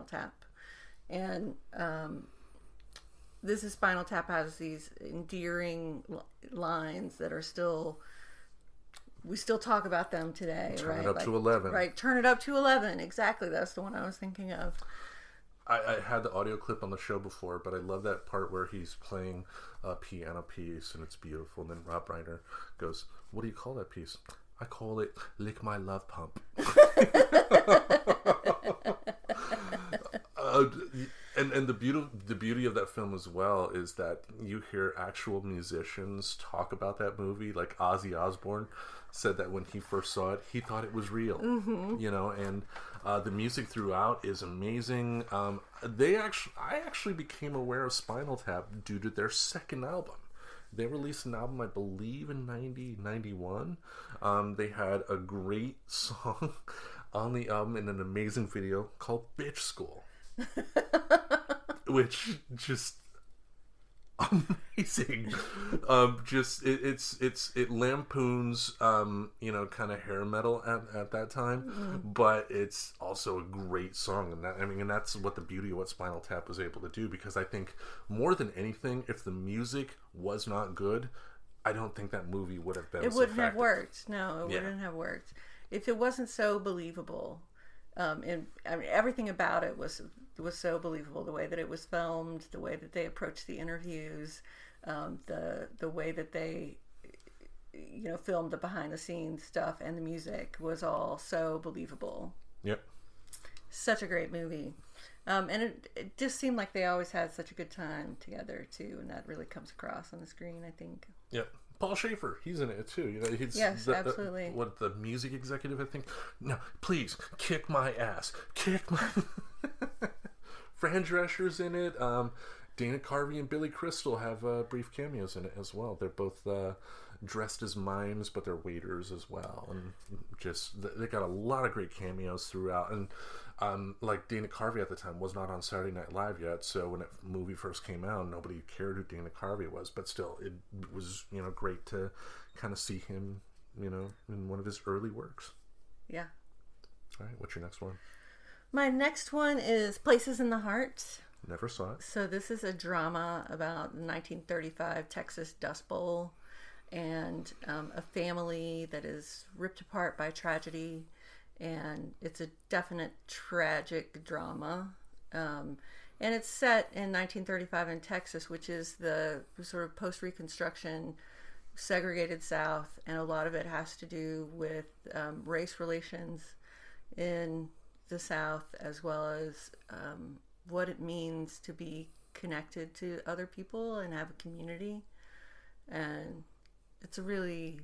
Tap. And This is Spinal Tap has these endearing lines that are we still talk about them today. Turn it up to 11. Right, turn it up to 11. Exactly, that's the one I was thinking of. I had the audio clip on the show before, but I love that part where he's playing a piano piece and it's beautiful. And then Rob Reiner goes, "What do you call that piece?" "I call it Lick My Love Pump." And the beauty of that film as well is that you hear actual musicians talk about that movie. Like Ozzy Osbourne said that when he first saw it, he thought it was real. Mm-hmm. And the music throughout is amazing. I actually became aware of Spinal Tap due to their second album. They released an album, I believe, in 91. They had a great song on the album in an amazing video called Bitch School. Which just amazing. It lampoons kind of hair metal at that time, but it's also a great song, and that's what the beauty of what Spinal Tap was able to do, because I think more than anything, if the music was not good, I don't think that movie would have been it so wouldn't effective. have worked. No, it wouldn't have worked if it wasn't so believable. Everything about it was so believable. The way that it was filmed, the way that they approached the interviews, the way that they filmed the behind the scenes stuff, and the music was all so believable. Yep. Such a great movie. And it just seemed like they always had such a good time together too, and that really comes across on the screen, I think. Yep. Paul Schaefer, he's in it too. He's absolutely. The music executive, I think. No, please kick my ass. Kick my. Fran Drescher's in it. Dana Carvey and Billy Crystal have brief cameos in it as well. They're both dressed as mimes, but they're waiters as well, and just they got a lot of great cameos throughout. And like Dana Carvey at the time was not on Saturday Night Live yet, so when that movie first came out, nobody cared who Dana Carvey was. But still, it was great to kind of see him, in one of his early works. Yeah. All right, what's your next one? My next one is Places in the Heart. Never saw it. So this is a drama about the 1935 Texas Dust Bowl and a family that is ripped apart by tragedy. And it's a definite tragic drama. And it's set in 1935 in Texas, which is the sort of post-Reconstruction segregated South. And a lot of it has to do with race relations in the South, as well as what it means to be connected to other people and have a community. And it's really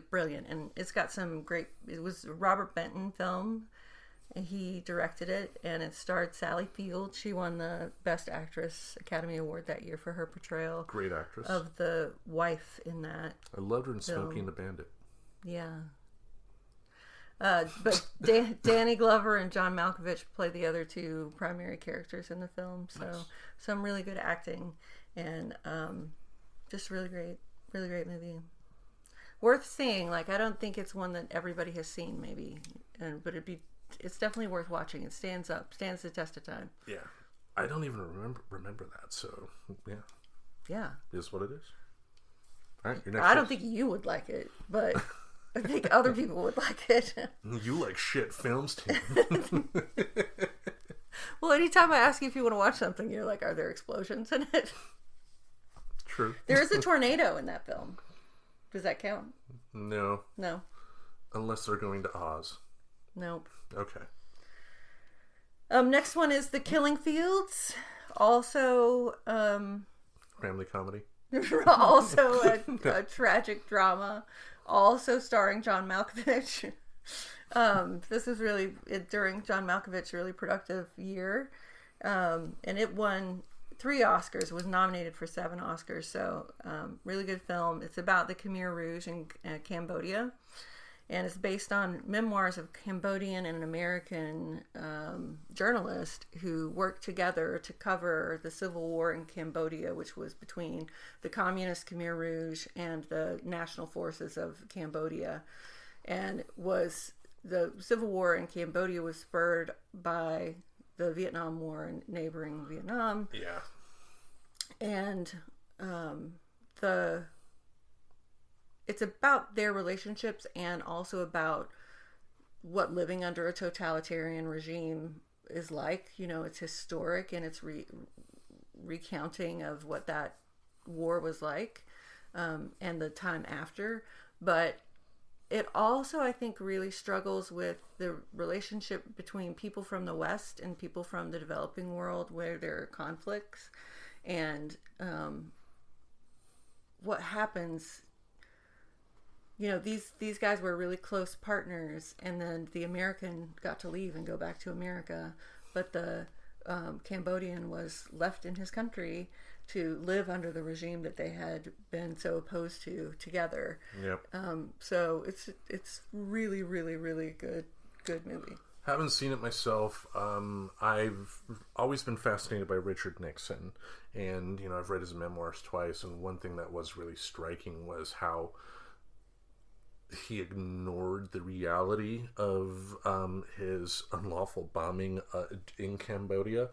brilliant, and it's got some great. It was a Robert Benton film, He directed it, and it starred Sally Field. She won the Best Actress Academy Award that year for her portrayal. Great actress. Of the wife in that. I loved her in film. Smokey and the Bandit. Yeah. But Danny Glover and John Malkovich play the other two primary characters in the film. So nice. Some really good acting, and just really great movie. Worth seeing. Like, I don't think it's one that everybody has seen, maybe, but it's definitely worth watching. It stands the test of time. Yeah, I don't even remember that. So yeah, is what it is. All right, your next. I don't think you would like it, but I think other people would like it. You like shit films, Tim. Well, anytime I ask you if you want to watch something, you're like, "Are there explosions in it?" True. There is a tornado in that film. Does that count? No. Unless they're going to Oz. Nope. Okay. Next one is The Killing Fields. Also, family comedy. Also a tragic drama. Also starring John Malkovich. This was really during John Malkovich's really productive year, and it won 3 Oscars. Was nominated for 7 Oscars. So, really good film. It's about the Khmer Rouge in Cambodia. And it's based on memoirs of Cambodian and American journalists who worked together to cover the civil war in Cambodia, which was between the communist Khmer Rouge and the national forces of Cambodia. And the civil war in Cambodia was spurred by the Vietnam War in neighboring Vietnam. Yeah. And it's about their relationships and also about what living under a totalitarian regime is like. You know, it's historic and it's recounting of what that war was like, and the time after. But it also, I think, really struggles with the relationship between people from the West and people from the developing world, where there are conflicts, and what happens. You know, these guys were really close partners, and then the American got to leave and go back to America, but the Cambodian was left in his country to live under the regime that they had been so opposed to together. Yep. So it's really, really, really good movie. Haven't seen it myself. I've always been fascinated by Richard Nixon, and I've read his memoirs twice, and one thing that was really striking was how he ignored the reality of his unlawful bombing in Cambodia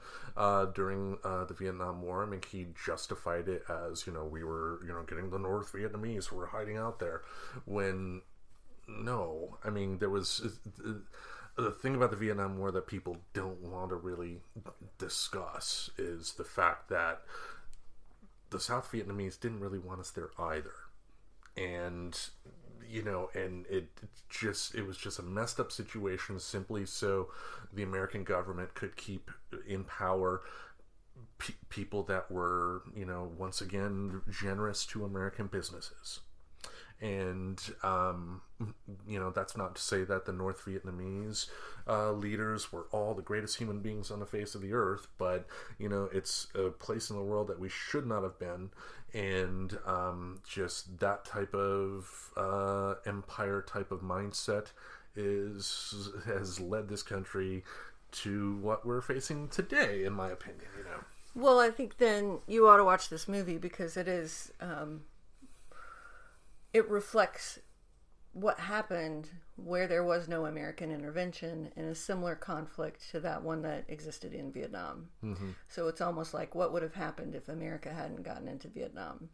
during the Vietnam War. I mean, he justified it as, we were, getting the North Vietnamese who were hiding out there. When, no. I mean, there was... The thing about the Vietnam War that people don't want to really discuss is the fact that the South Vietnamese didn't really want us there either. And... and it was just a messed up situation simply so the American government could keep in power people that were, once again, generous to American businesses. And, that's not to say that the North Vietnamese leaders were all the greatest human beings on the face of the earth, but, it's a place in the world that we should not have been. And just that type of empire type of mindset has led this country to what we're facing today, in my opinion, Well, I think then you ought to watch this movie because it is... it reflects what happened where there was no American intervention in a similar conflict to that one that existed in Vietnam. Mm-hmm. So it's almost like what would have happened if America hadn't gotten into Vietnam,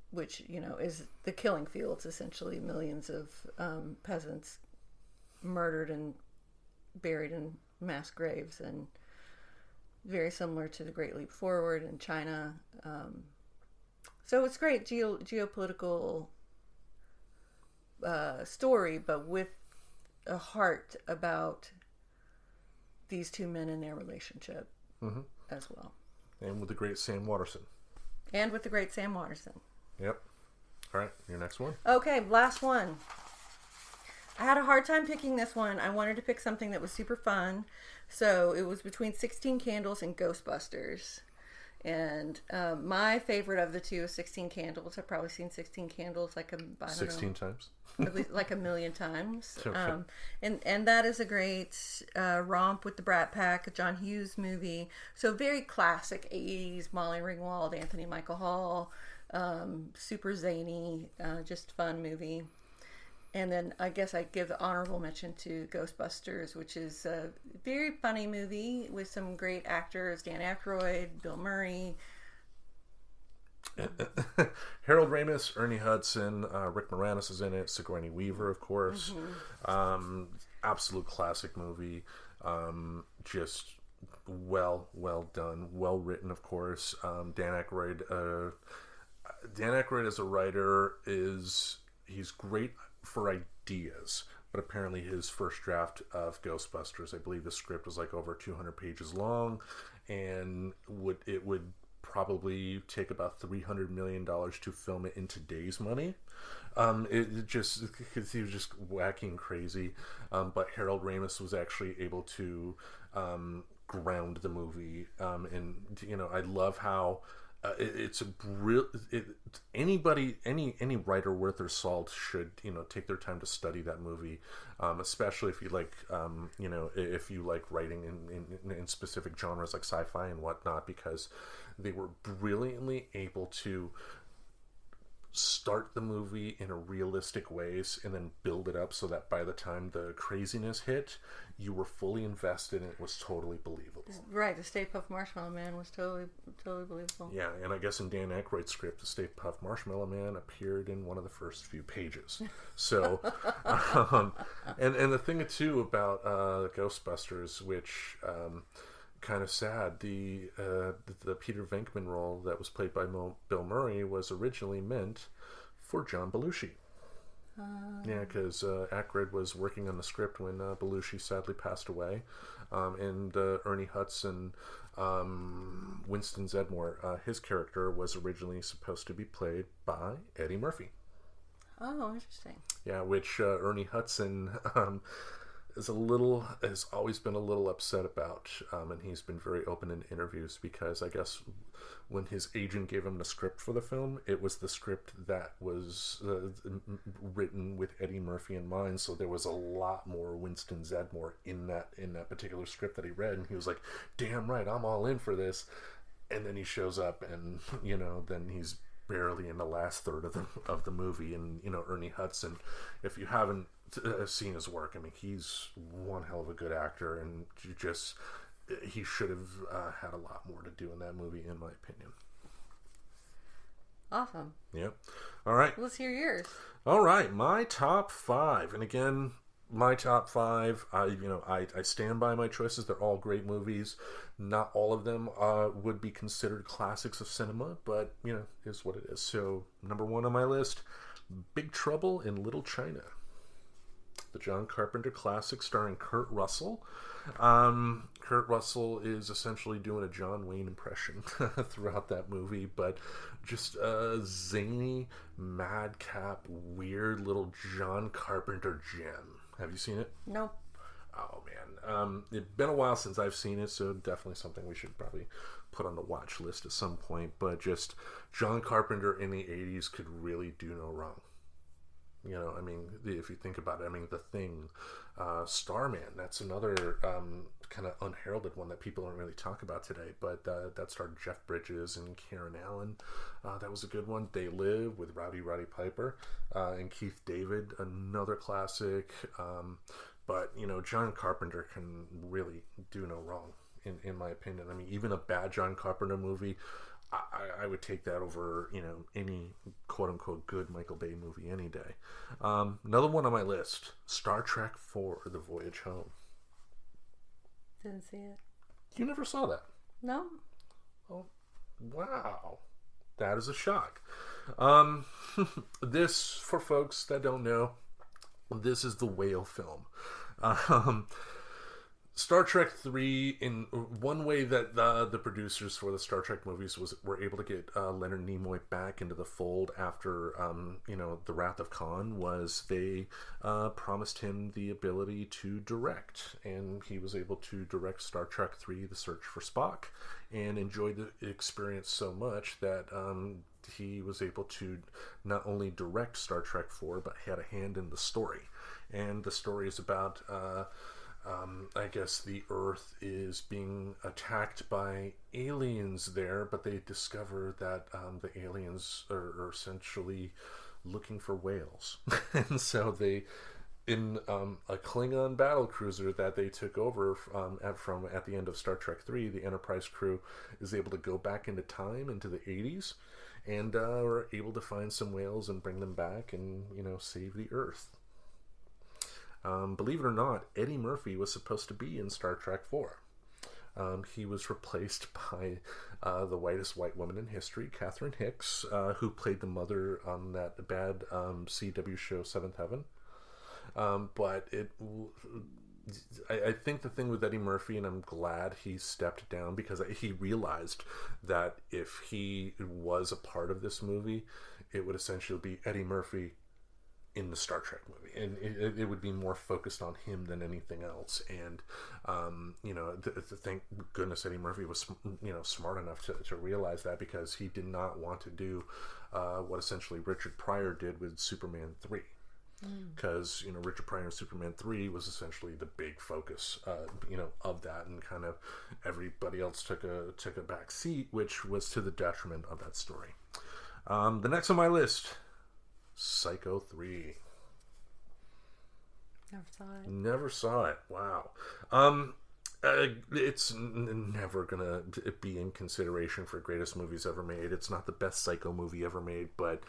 which, is the killing fields, essentially millions of peasants murdered and buried in mass graves, and very similar to the Great Leap Forward in China. So it's great geopolitical story, but with a heart about these two men and their relationship as well. And with the great Sam Waterston. Yep. All right, your next one. Okay, last one. I had a hard time picking this one. I wanted to pick something that was super fun. So it was between 16 Candles and Ghostbusters. And my favorite of the two is 16 Candles. I've probably seen 16 Candles like, I don't 16 know, times? at least like a million times. Okay. And that is a great romp with the Brat Pack, a John Hughes movie. So very classic 80s, Molly Ringwald, Anthony Michael Hall, super zany, just fun movie. And then I guess I give the honorable mention to Ghostbusters, which is a very funny movie with some great actors, Dan Aykroyd, Bill Murray. Harold Ramis, Ernie Hudson, Rick Moranis is in it, Sigourney Weaver, of course. Absolute classic movie. Just well done, well written, of course. Dan Aykroyd as a writer he's great for ideas, but apparently his first draft of Ghostbusters, I believe the script was like over 200 pages long, and it would probably take about $300 million to film it in today's money. It just, because he was just wacky and crazy. But Harold Ramis was actually able to ground the movie, and I love how it's a any writer worth their salt should take their time to study that movie, especially if you like if you like writing in specific genres like sci-fi and whatnot, because they were brilliantly able to start the movie in a realistic ways and then build it up so that by the time the craziness hit, you were fully invested and it was totally believable. Right, the Stay Puft Marshmallow Man was totally believable. Yeah, and I guess in Dan Aykroyd's script, the Stay Puft Marshmallow Man appeared in one of the first few pages. So, and the thing too about Ghostbusters, which kind of sad, the Peter Venkman role that was played by Bill Murray was originally meant for John Belushi. Yeah, because Aykroyd was working on the script when Belushi sadly passed away, and Ernie Hudson, Winston Zeddemore, his character was originally supposed to be played by Eddie Murphy. Oh, interesting. Yeah, which Ernie Hudson has always been a little upset about, and he's been very open in interviews, because I guess when his agent gave him the script for the film, it was the script that was written with Eddie Murphy in mind, so there was a lot more Winston Zeddemore in that particular script that he read, and he was like, damn right, I'm all in for this. And then he shows up, and then he's barely in the last third of the movie. And Ernie Hudson, if you haven't seen his work, I mean, he's one hell of a good actor, and he should have had a lot more to do in that movie, in my opinion. Awesome. Yep. All right. Let's hear yours. All right, my top 5, and again, my top 5. I stand by my choices. They're all great movies. Not all of them would be considered classics of cinema, but is what it is. So number 1 on my list, Big Trouble in Little China, the John Carpenter classic starring Kurt Russell. Kurt Russell is essentially doing a John Wayne impression throughout that movie, but just a zany, madcap, weird little John Carpenter gem. Have you seen it? Nope. Oh man, it's been a while since I've seen it, so definitely something we should probably put on the watch list at some point. But just John Carpenter in the 80s could really do no wrong. I mean, if you think about it, I mean, The Thing, Starman, that's another kind of unheralded one that people don't really talk about today, but that starred Jeff Bridges and Karen Allen. That was a good one. They Live with Roddy Piper and Keith David, another classic. But John Carpenter can really do no wrong, in my opinion. I mean, even a bad John Carpenter movie, I would take that over, any quote-unquote good Michael Bay movie any day. Another one on my list, Star Trek IV, The Voyage Home. Didn't see it. You never saw that? No. Oh, wow. That is a shock. This, for folks that don't know, this is the whale film. Star Trek 3, in one way that the producers for the Star Trek movies were able to get Leonard Nimoy back into the fold after The Wrath of Khan, was they promised him the ability to direct, and he was able to direct Star Trek 3, The Search for Spock, and enjoyed the experience so much that he was able to not only direct Star Trek 4, but had a hand in the story. And the story is about I guess the Earth is being attacked by aliens there, but they discover that the aliens are essentially looking for whales. And so they, in a Klingon battle cruiser that they took over at the end of Star Trek 3, the Enterprise crew is able to go back into time, into the 80s, and are able to find some whales and bring them back and, save the Earth. Believe it or not, Eddie Murphy was supposed to be in Star Trek 4. He was replaced by the whitest white woman in history, Catherine Hicks, who played the mother on that bad CW show Seventh Heaven. But I think the thing with Eddie Murphy, and I'm glad he stepped down, because he realized that if he was a part of this movie, it would essentially be Eddie Murphy in the Star Trek movie, and it would be more focused on him than anything else. And thank goodness Eddie Murphy was smart enough to realize that, because he did not want to do what essentially Richard Pryor did with Superman 3, because Richard Pryor in Superman 3 was essentially the big focus of that, and kind of everybody else took a back seat, which was to the detriment of that story. The next on my list, Psycho 3. Never saw it. Wow. It's never gonna be in consideration for greatest movies ever made. It's not the best Psycho movie ever made, but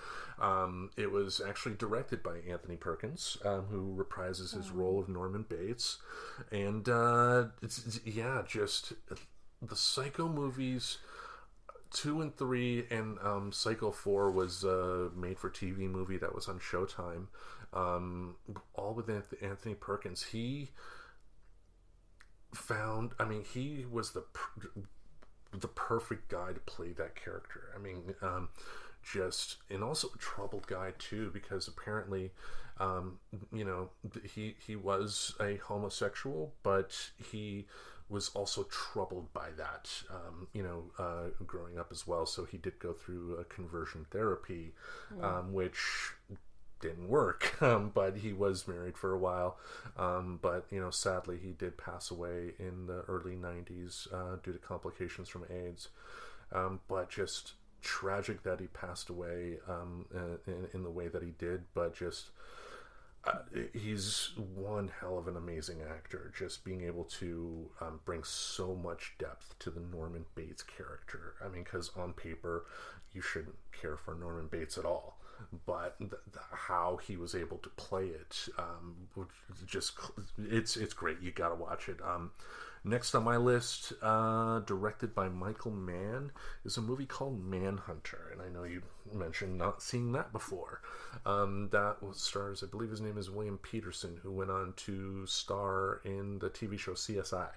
it was actually directed by Anthony Perkins, who reprises his role of Norman Bates. And just the Psycho movies 2 and 3, and Psycho 4 was a made-for-TV movie that was on Showtime, all with Anthony Perkins. He was the perfect guy to play that character. And also a troubled guy too, because apparently, he was a homosexual, but he was also troubled by that, growing up as well. So he did go through a conversion therapy, which didn't work, but he was married for a while. But sadly, he did pass away in the early 90s due to complications from AIDS. But just tragic that he passed away in the way that he did, but just he's one hell of an amazing actor, just being able to bring so much depth to the Norman Bates character. Because on paper you shouldn't care for Norman Bates at all, but how he was able to play it, it's great. You gotta watch it. Next on my list, directed by Michael Mann, is a movie called Manhunter, and I know you mentioned not seeing that before. That stars, I believe his name is William Peterson, who went on to star in the TV show CSI.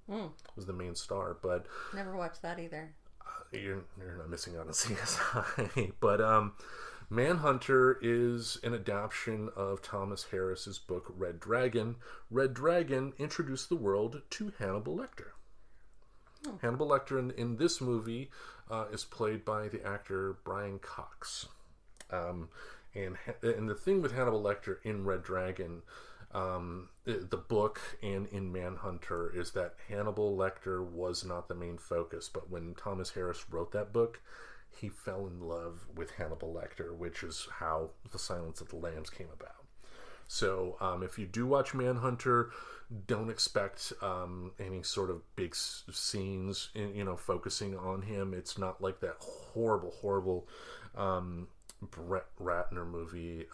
Was the main star, but never watched that either. You're not missing out on CSI, but Manhunter is an adaptation of Thomas Harris's book Red Dragon. Red Dragon introduced the world to Hannibal Lecter. Hannibal Lecter in this movie is played by the actor Brian Cox. And the thing with Hannibal Lecter in Red Dragon, the book and in Manhunter, is that Hannibal Lecter was not the main focus, but when Thomas Harris wrote that book, he fell in love with Hannibal Lecter, which is how The Silence of the Lambs came about. So if you do watch Manhunter, don't expect any sort of big scenes, focusing on him. It's not like that horrible Brett Ratner movie,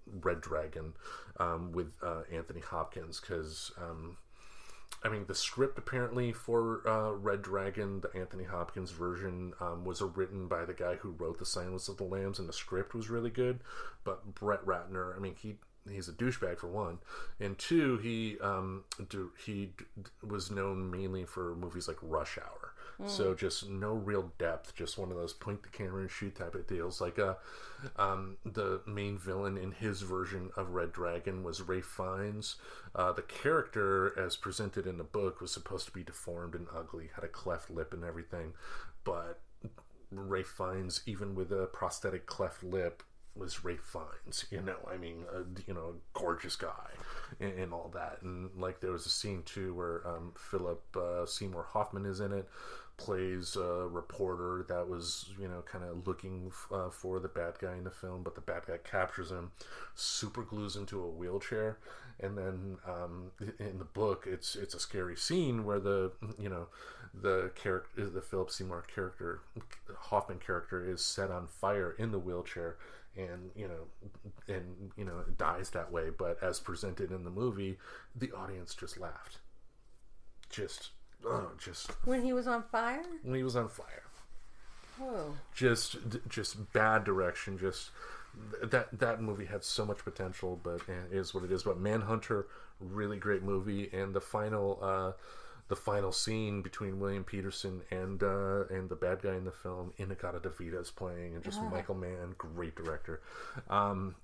Red Dragon, with Anthony Hopkins, because the script apparently for Red Dragon, the Anthony Hopkins version, was written by the guy who wrote The Silence of the Lambs, and the script was really good. But Brett Ratner, he's a douchebag for one, and two, he was known mainly for movies like Rush Hour. So just no real depth, just one of those point the camera and shoot type of deals. Like the main villain in his version of Red Dragon was Ralph Fiennes. The character, as presented in the book, was supposed to be deformed and ugly, had a cleft lip and everything. But Ralph Fiennes, even with a prosthetic cleft lip, was Ralph Fiennes. I mean, a gorgeous guy and all that. And like there was a scene too where Philip Seymour Hoffman is in it, plays a reporter that was kind of looking for the bad guy in the film, but the bad guy captures him, super glues him to a wheelchair, and then in the book it's a scary scene where the Philip Seymour character, Hoffman character, is set on fire in the wheelchair, and it dies that way. But as presented in the movie, the audience just laughed. Just when he was on fire. When he was on fire. Whoa. Just bad direction. Just that movie had so much potential, but it is what it is. But Manhunter, really great movie, and the final scene between William Peterson and the bad guy in the film, Inagata Davida is playing, and just Michael Mann, great director.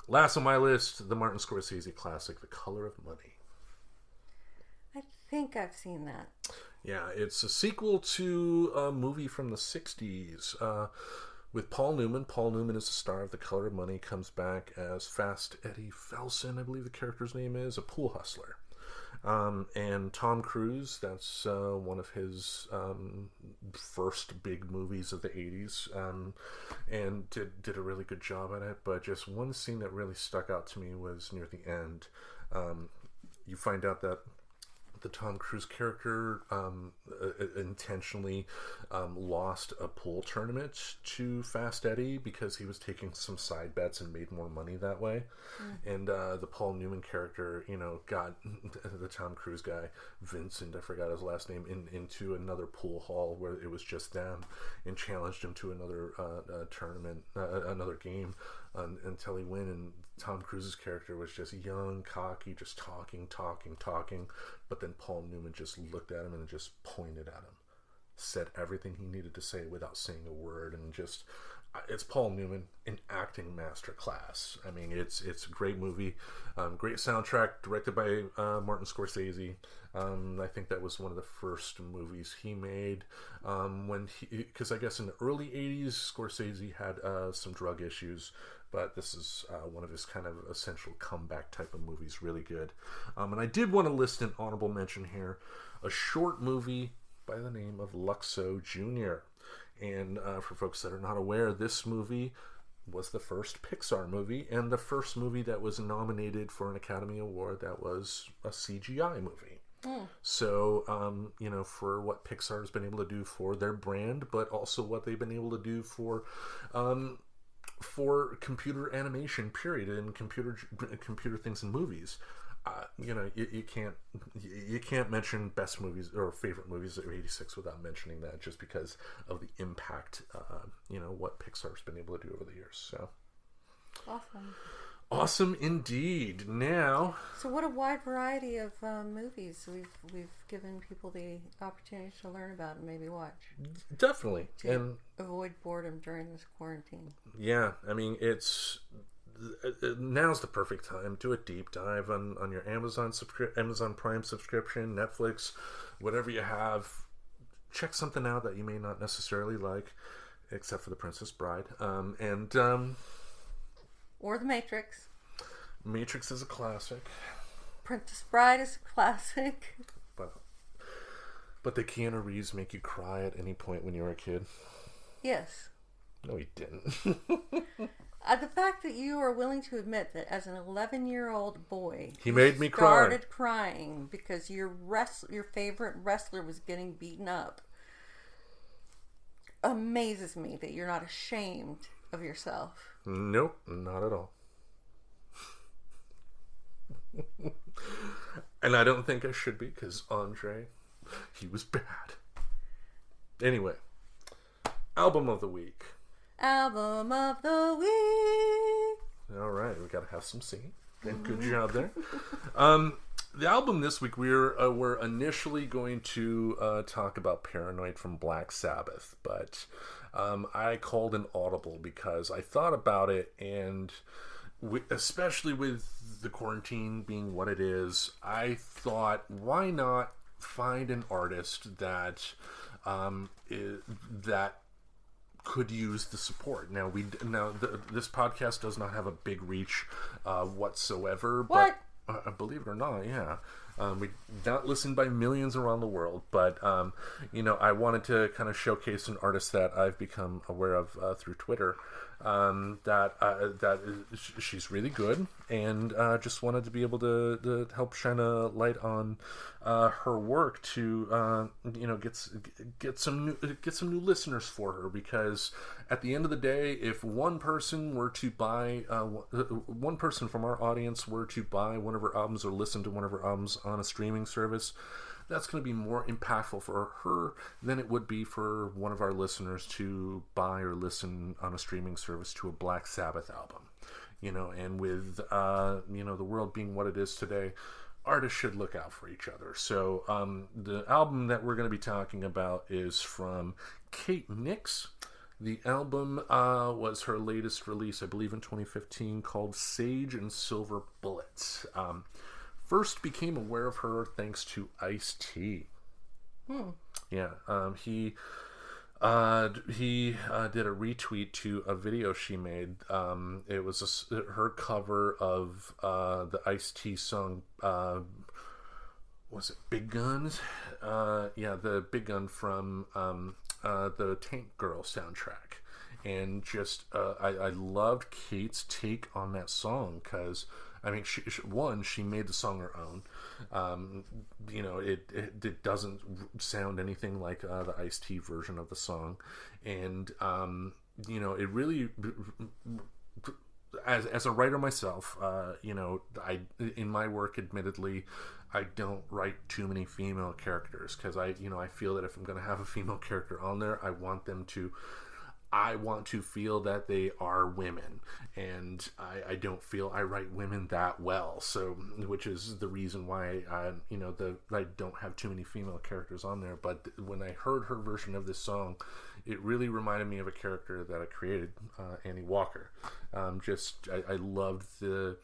Last on my list, the Martin Scorsese classic, The Color of Money. I think I've seen that. Yeah, it's a sequel to a movie from the 60s with Paul Newman. Paul Newman is the star of The Color of Money, comes back as Fast Eddie Felson, I believe the character's name is, a pool hustler. And Tom Cruise, that's one of his first big movies of the 80s, and did a really good job at it. But just one scene that really stuck out to me was near the end. You find out that the Tom Cruise character intentionally lost a pool tournament to Fast Eddie because he was taking some side bets and made more money that way. And the Paul Newman character, got the Tom Cruise guy, Vincent, I forgot his last name, into another pool hall where it was just them, and challenged him to another tournament, another game, until he won. And Tom Cruise's character was just young, cocky, just talking, but then Paul Newman just looked at him and just pointed at him, said everything he needed to say without saying a word, and just, it's Paul Newman, an acting masterclass. I mean, it's a great movie, great soundtrack, directed by Martin Scorsese. I think that was one of the first movies he made, because I guess in the early 80s Scorsese had some drug issues, but this is one of his kind of essential comeback type of movies, really good. And I did want to list an honorable mention here, a short movie by the name of Luxo Jr. And for folks that are not aware, this movie was the first Pixar movie, and the first movie that was nominated for an Academy Award that was a CGI movie. So, for what Pixar has been able to do for their brand, but also what they've been able to do for computer animation, period, and computer things in movies. You can't mention best movies or favorite movies of '86 without mentioning that, just because of the impact, what Pixar's been able to do over the years. So awesome indeed. Now, so what a wide variety of movies we've given people the opportunity to learn about and maybe watch. Definitely, and avoid boredom during this quarantine. Yeah, I mean, now's the perfect time. Do a deep dive on your Amazon Prime subscription, Netflix, whatever you have. Check something out that you may not necessarily like, except for The Princess Bride, or The Matrix. Matrix is a classic. Princess Bride is a classic. But did Keanu Reeves make you cry at any point when you were a kid? Yes. No, he didn't. The fact that you are willing to admit that as an 11-year-old boy, he made me cry. Started crying because your favorite wrestler was getting beaten up, amazes me that you're not ashamed of yourself. Nope, not at all. And I don't think I should be, because Andre, he was bad. Anyway, album of the week. Album of the week. All right, we got to have some singing. Good job there. The album this week, we're initially going to talk about Paranoid from Black Sabbath, but I called an audible because I thought about it, and especially with the quarantine being what it is, I thought, why not find an artist that that could use the support. Now this podcast does not have a big reach whatsoever. What? But believe it or not, yeah. We not listened by millions around the world, but I wanted to kind of showcase an artist that I've become aware of through Twitter. She's really good, and just wanted to be able to help shine a light on her work to get some new listeners for her, because at the end of the day, if one person were to buy one person from our audience were to buy one of her albums or listen to one of her albums on a streaming service, that's going to be more impactful for her than it would be for one of our listeners to buy or listen on a streaming service to a Black Sabbath album. And with the world being what it is today, artists should look out for each other. So the album that we're going to be talking about is from Kate Nix. The album was her latest release, I believe in 2015, called Sage and Silver Bullets. First became aware of her thanks to Ice-T. Yeah, he did a retweet to a video she made. It was her cover of the Ice-T song. Was it Big Guns? The Big Gun from the Tank Girl soundtrack. And just I loved Kate's take on that song, because she made the song her own. It doesn't sound anything like the Ice-T version of the song, and it really, as a writer myself, I in my work, admittedly, I don't write too many female characters, because I feel that if I'm going to have a female character on there, I want to feel that they are women, and I don't feel I write women that well, so which is the reason why I don't have too many female characters on there. But when I heard her version of this song, it really reminded me of a character that I created, Annie Walker. I loved the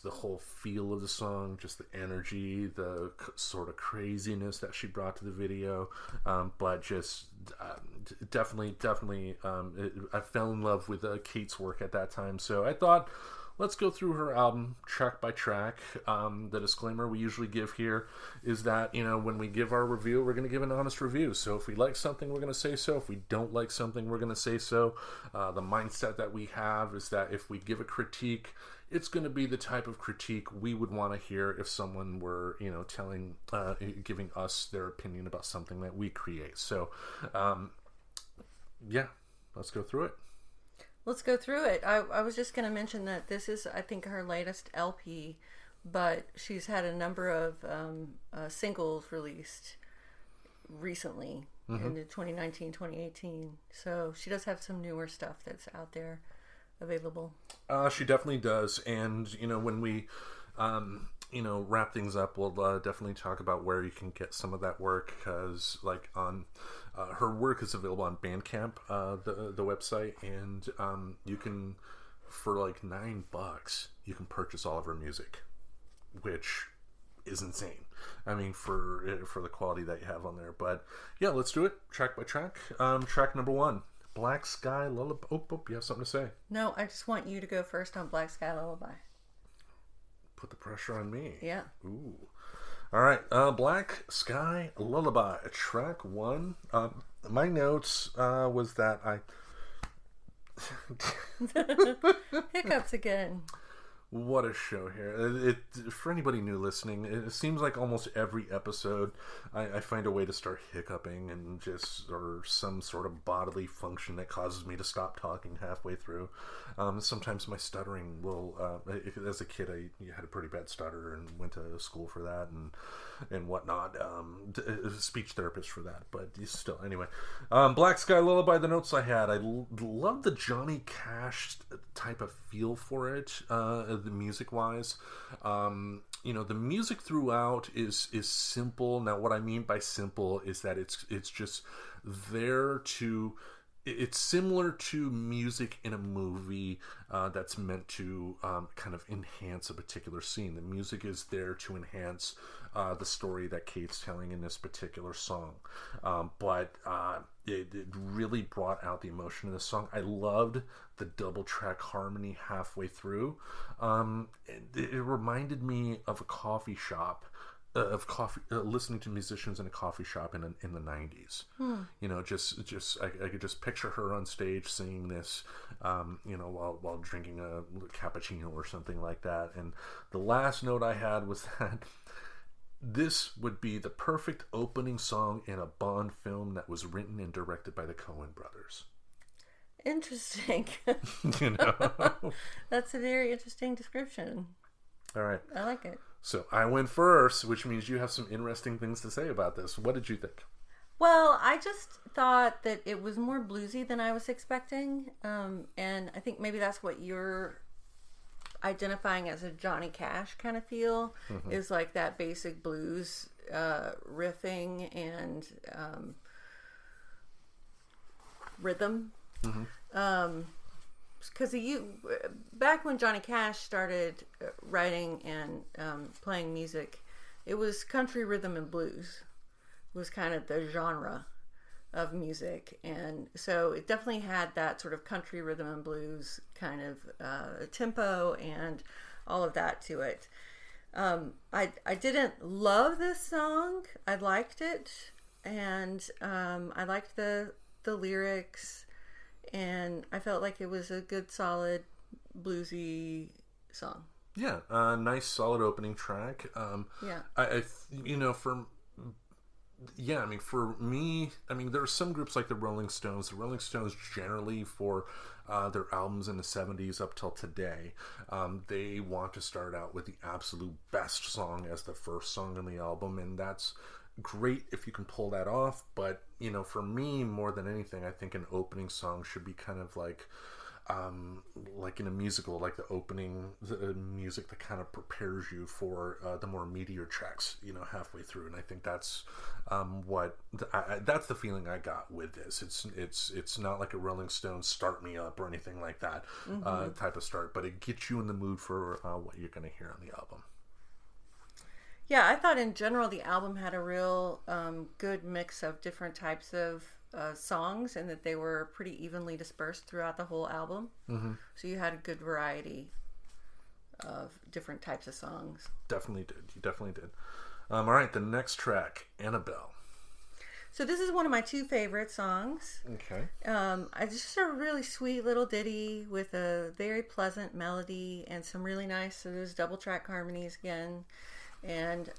whole feel of the song, just the energy, the sort of craziness that she brought to the video, but just definitely, I fell in love with Kate's work at that time. So I thought, let's go through her album track by track. The disclaimer we usually give here is that, when we give our review, we're going to give an honest review. So if we like something, we're going to say so. If we don't like something, we're going to say so. The mindset that we have is that if we give a critique, it's going to be the type of critique we would want to hear if someone were, giving us their opinion about something that we create. So, let's go through it. Let's go through it. I was just going to mention that this is, I think, her latest LP, but she's had a number of singles released recently in the 2019, 2018. So she does have some newer stuff that's out there available. She definitely does. And, when we, wrap things up, we'll definitely talk about where you can get some of that work, because, her work is available on Bandcamp, the website, and you can, for $9, you can purchase all of her music, which is insane. For the quality that you have on there. But yeah, let's do it track by track. Track number 1, Black Sky Lullaby. Oh, you have something to say? No, I just want you to go first on Black Sky Lullaby. Put the pressure on me. Yeah. Ooh. All right. Black Sky Lullaby, track 1. My notes was that I... Hiccups again. What a show here. For anybody new listening, it seems like almost every episode I find a way to start hiccuping or some sort of bodily function that causes me to stop talking halfway through. Sometimes my stuttering will, as a kid I had a pretty bad stutter and went to school for that and whatnot, speech therapist for that, but still, anyway. Black Sky Lullaby, the notes I had, I love the Johnny Cash type of feel for it. the music wise. The music throughout is simple. Now, what I mean by simple is that it's just there to. It's similar to music in a movie that's meant to kind of enhance a particular scene. The music is there to enhance the story that Kate's telling in this particular song. But it really brought out the emotion in the song. I loved the double track harmony halfway through. It reminded me of a coffee shop. Listening to musicians in a coffee shop in the 90s. I could just picture her on stage singing this, while drinking a cappuccino or something like that. And the last note I had was that this would be the perfect opening song in a Bond film that was written and directed by the Coen brothers. Interesting. That's a very interesting description. All right. I like it. So I went first, which means you have some interesting things to say about this. What did you think? Well, I just thought that it was more bluesy than I was expecting. And I think maybe that's what you're identifying as a Johnny Cash kind of feel, is like that basic blues riffing and rhythm. Because back when Johnny Cash started writing and playing music, it was country rhythm and blues was kind of the genre of music, and so it definitely had that sort of country rhythm and blues kind of tempo and all of that to it. I didn't love this song. I liked it, and I liked the lyrics. And I felt like it was a good, solid, bluesy song. Yeah, nice, solid opening track. For me, there are some groups like the Rolling Stones. The Rolling Stones generally, for their albums in the 70s up till today, they want to start out with the absolute best song as the first song on the album, and that's great if you can pull that off. But for me, more than anything, I think an opening song should be kind of like in a musical, like the opening music that kind of prepares you for the more meatier tracks halfway through. And I think that's that's the feeling I got with this. It's not like a Rolling Stones Start Me Up or anything like that type of start, but it gets you in the mood for what you're going to hear on the album. Yeah, I thought in general the album had a real good mix of different types of songs, and that they were pretty evenly dispersed throughout the whole album. So you had a good variety of different types of songs. You definitely did. All right, the next track, Annabelle. So this is one of my two favorite songs. Okay. It's just a really sweet little ditty with a very pleasant melody and some really nice, so there's double track harmonies again. And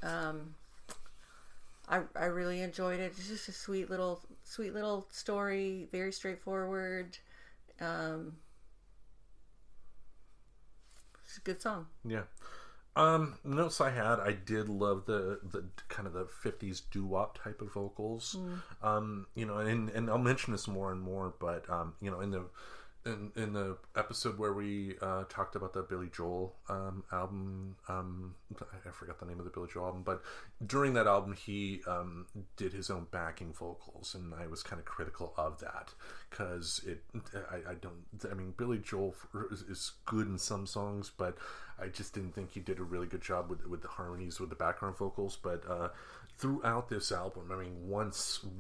I really enjoyed it. It's just a sweet little story, very straightforward. It's a good song. Yeah. Notes I had, I did love the kind of the 50s doo-wop type of vocals. And I'll mention this more and more, but in the episode where we talked about the Billy Joel album, I forgot the name of the Billy Joel album, but during that album he did his own backing vocals, and I was kind of critical of that because Billy Joel is good in some songs, but I just didn't think he did a really good job with the harmonies with the background vocals. But throughout this album, one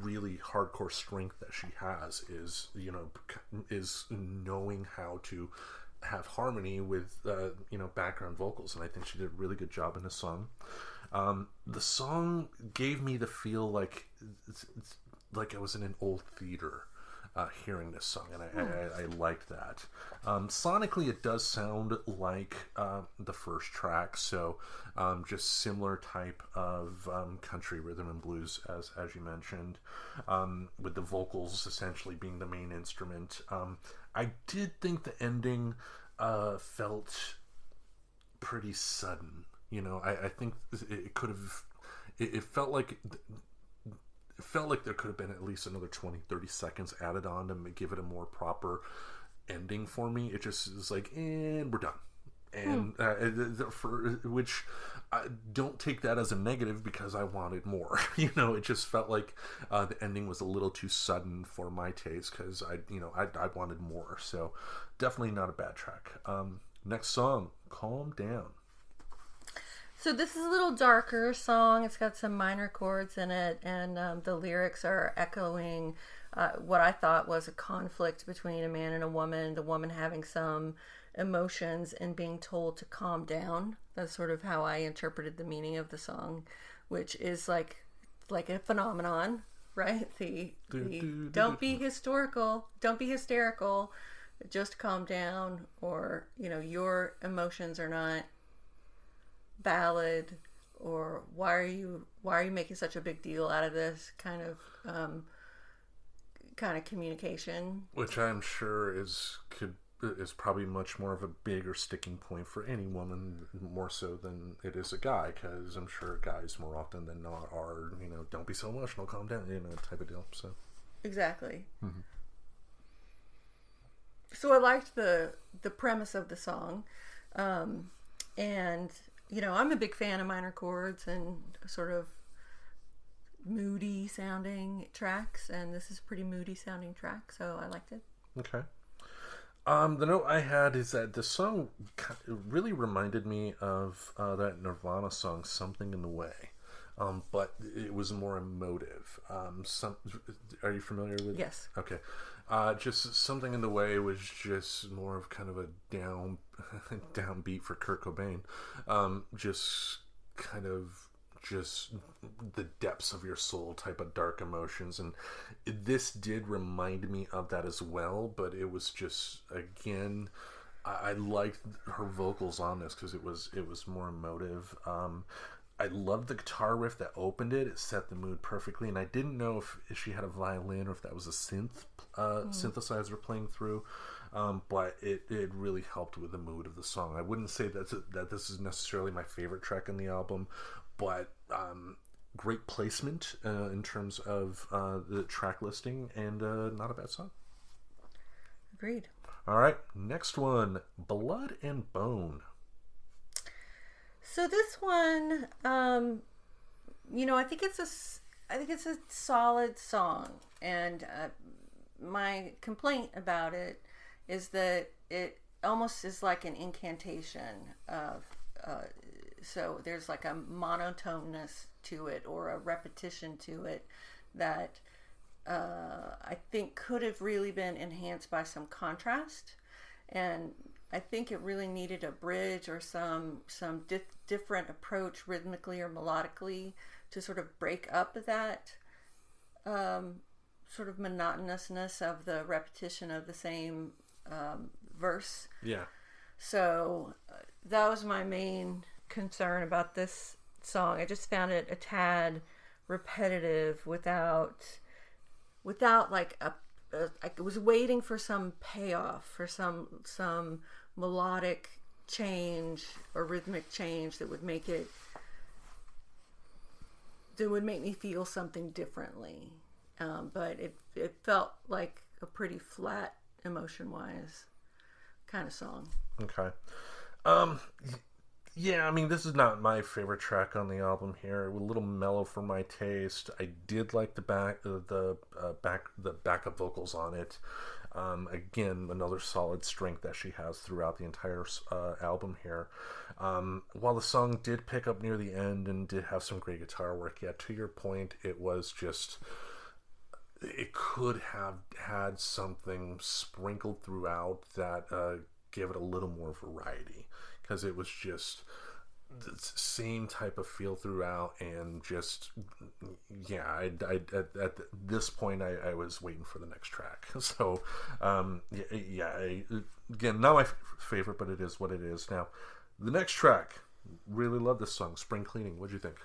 really hardcore strength that she has is knowing how to have harmony with background vocals, and I think she did a really good job in this song. The song gave me the feel like I was in an old theater hearing this song, and I liked that. Sonically, it does sound like the first track, so just similar type of country rhythm and blues as you mentioned, with the vocals essentially being the main instrument. I did think the ending felt pretty sudden. I think it could have. It felt like. It felt like there could have been at least another 20-30 seconds added on to give it a more proper ending for me. It just is like, and we're done. and for which I don't take that as a negative because I wanted more. It just felt like the ending was a little too sudden for my taste because I wanted more. So definitely not a bad track. Next song, Calm Down. So this is a little darker song. It's got some minor chords in it, and the lyrics are echoing what I thought was a conflict between a man and a woman. The woman having some emotions and being told to calm down. That's sort of how I interpreted the meaning of the song, which is like a phenomenon, right? The don't be hysterical, just calm down, or your emotions are not valid, or why are you making such a big deal out of this kind of communication, which I'm sure is probably much more of a bigger sticking point for any woman, more so than it is a guy, because I'm sure guys more often than not are don't be so emotional, calm down, type of deal. So exactly. Mm-hmm. So I liked the premise of the song, and I'm a big fan of minor chords and sort of moody sounding tracks, and this is a pretty moody sounding track, so I liked it. Okay. The note I had is that the song really reminded me of that Nirvana song, Something in the Way. But it was more emotive. Are you familiar with it? Yes. Okay. Just Something in the Way was just more of kind of a downbeat for Kurt Cobain. Just the depths of your soul type of dark emotions, and this did remind me of that as well, but it was just, again, I liked her vocals on this because it was more emotive. I loved the guitar riff that opened it. It set the mood perfectly, and I didn't know if she had a violin or if that was a synthesizer playing through, but it really helped with the mood of the song. I wouldn't say that this is necessarily my favorite track on the album, but great placement in terms of the track listing, and not a bad song. Agreed. All right, next one, Blood and Bone. So this one, I think it's a solid song, and my complaint about it is that it almost is like an incantation of. So there's like a monotoneness to it, or a repetition to it, that I think could have really been enhanced by some contrast, and I think it really needed a bridge or some different approach rhythmically or melodically to sort of break up that sort of monotonousness of the repetition of the same verse. Yeah. So that was my main concern about this song. I just found it a tad repetitive without like I was waiting for some payoff, for some melodic change or rhythmic change that would make me feel something differently. But it felt like a pretty flat, emotion-wise kind of song. Okay. Yeah, I mean, this is not my favorite track on the album here. A little mellow for my taste. I did like the backup vocals on it. Again, another solid strength that she has throughout the entire album here. While the song did pick up near the end and did have some great guitar work, yeah, to your point, it was just, it could have had something sprinkled throughout that gave it a little more variety, because it was just the same type of feel throughout, and just, yeah, at this point I was waiting for the next track. So again, not my favorite, but it is what it is. Now, the next track, really love this song, Spring Cleaning. What'd you think?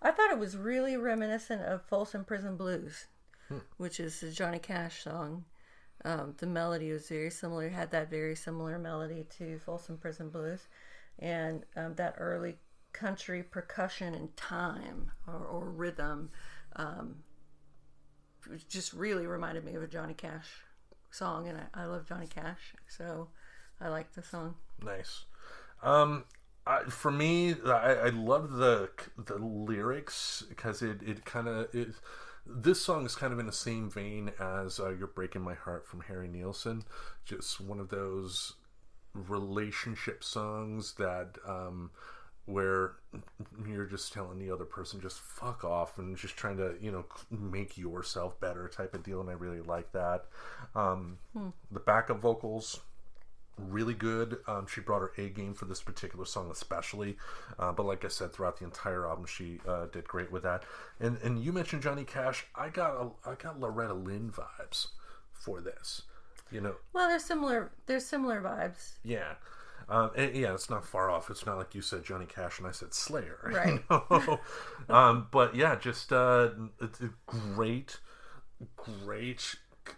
I thought it was really reminiscent of Folsom Prison Blues, which is a Johnny Cash song. The melody was very similar, had that very similar melody to Folsom Prison Blues, and that early country percussion and time or rhythm just really reminded me of a Johnny Cash song, and I love Johnny Cash, so I like the song. Nice. For me, I love the lyrics because it kind of this song is kind of in the same vein as "You're Breaking My Heart" from Harry Nilsson. Just one of those relationship songs that where you're just telling the other person just fuck off and just trying to make yourself better type of deal, and I really like that. The backup vocals, really good. She brought her A game for this particular song especially, but like I said, throughout the entire album she did great with that. And you mentioned Johnny Cash. I got Loretta Lynn vibes for this, Well, there's similar vibes. yeah. And yeah, it's not far off. It's not like you said Johnny Cash and I said Slayer. Right. But yeah, just it's a great,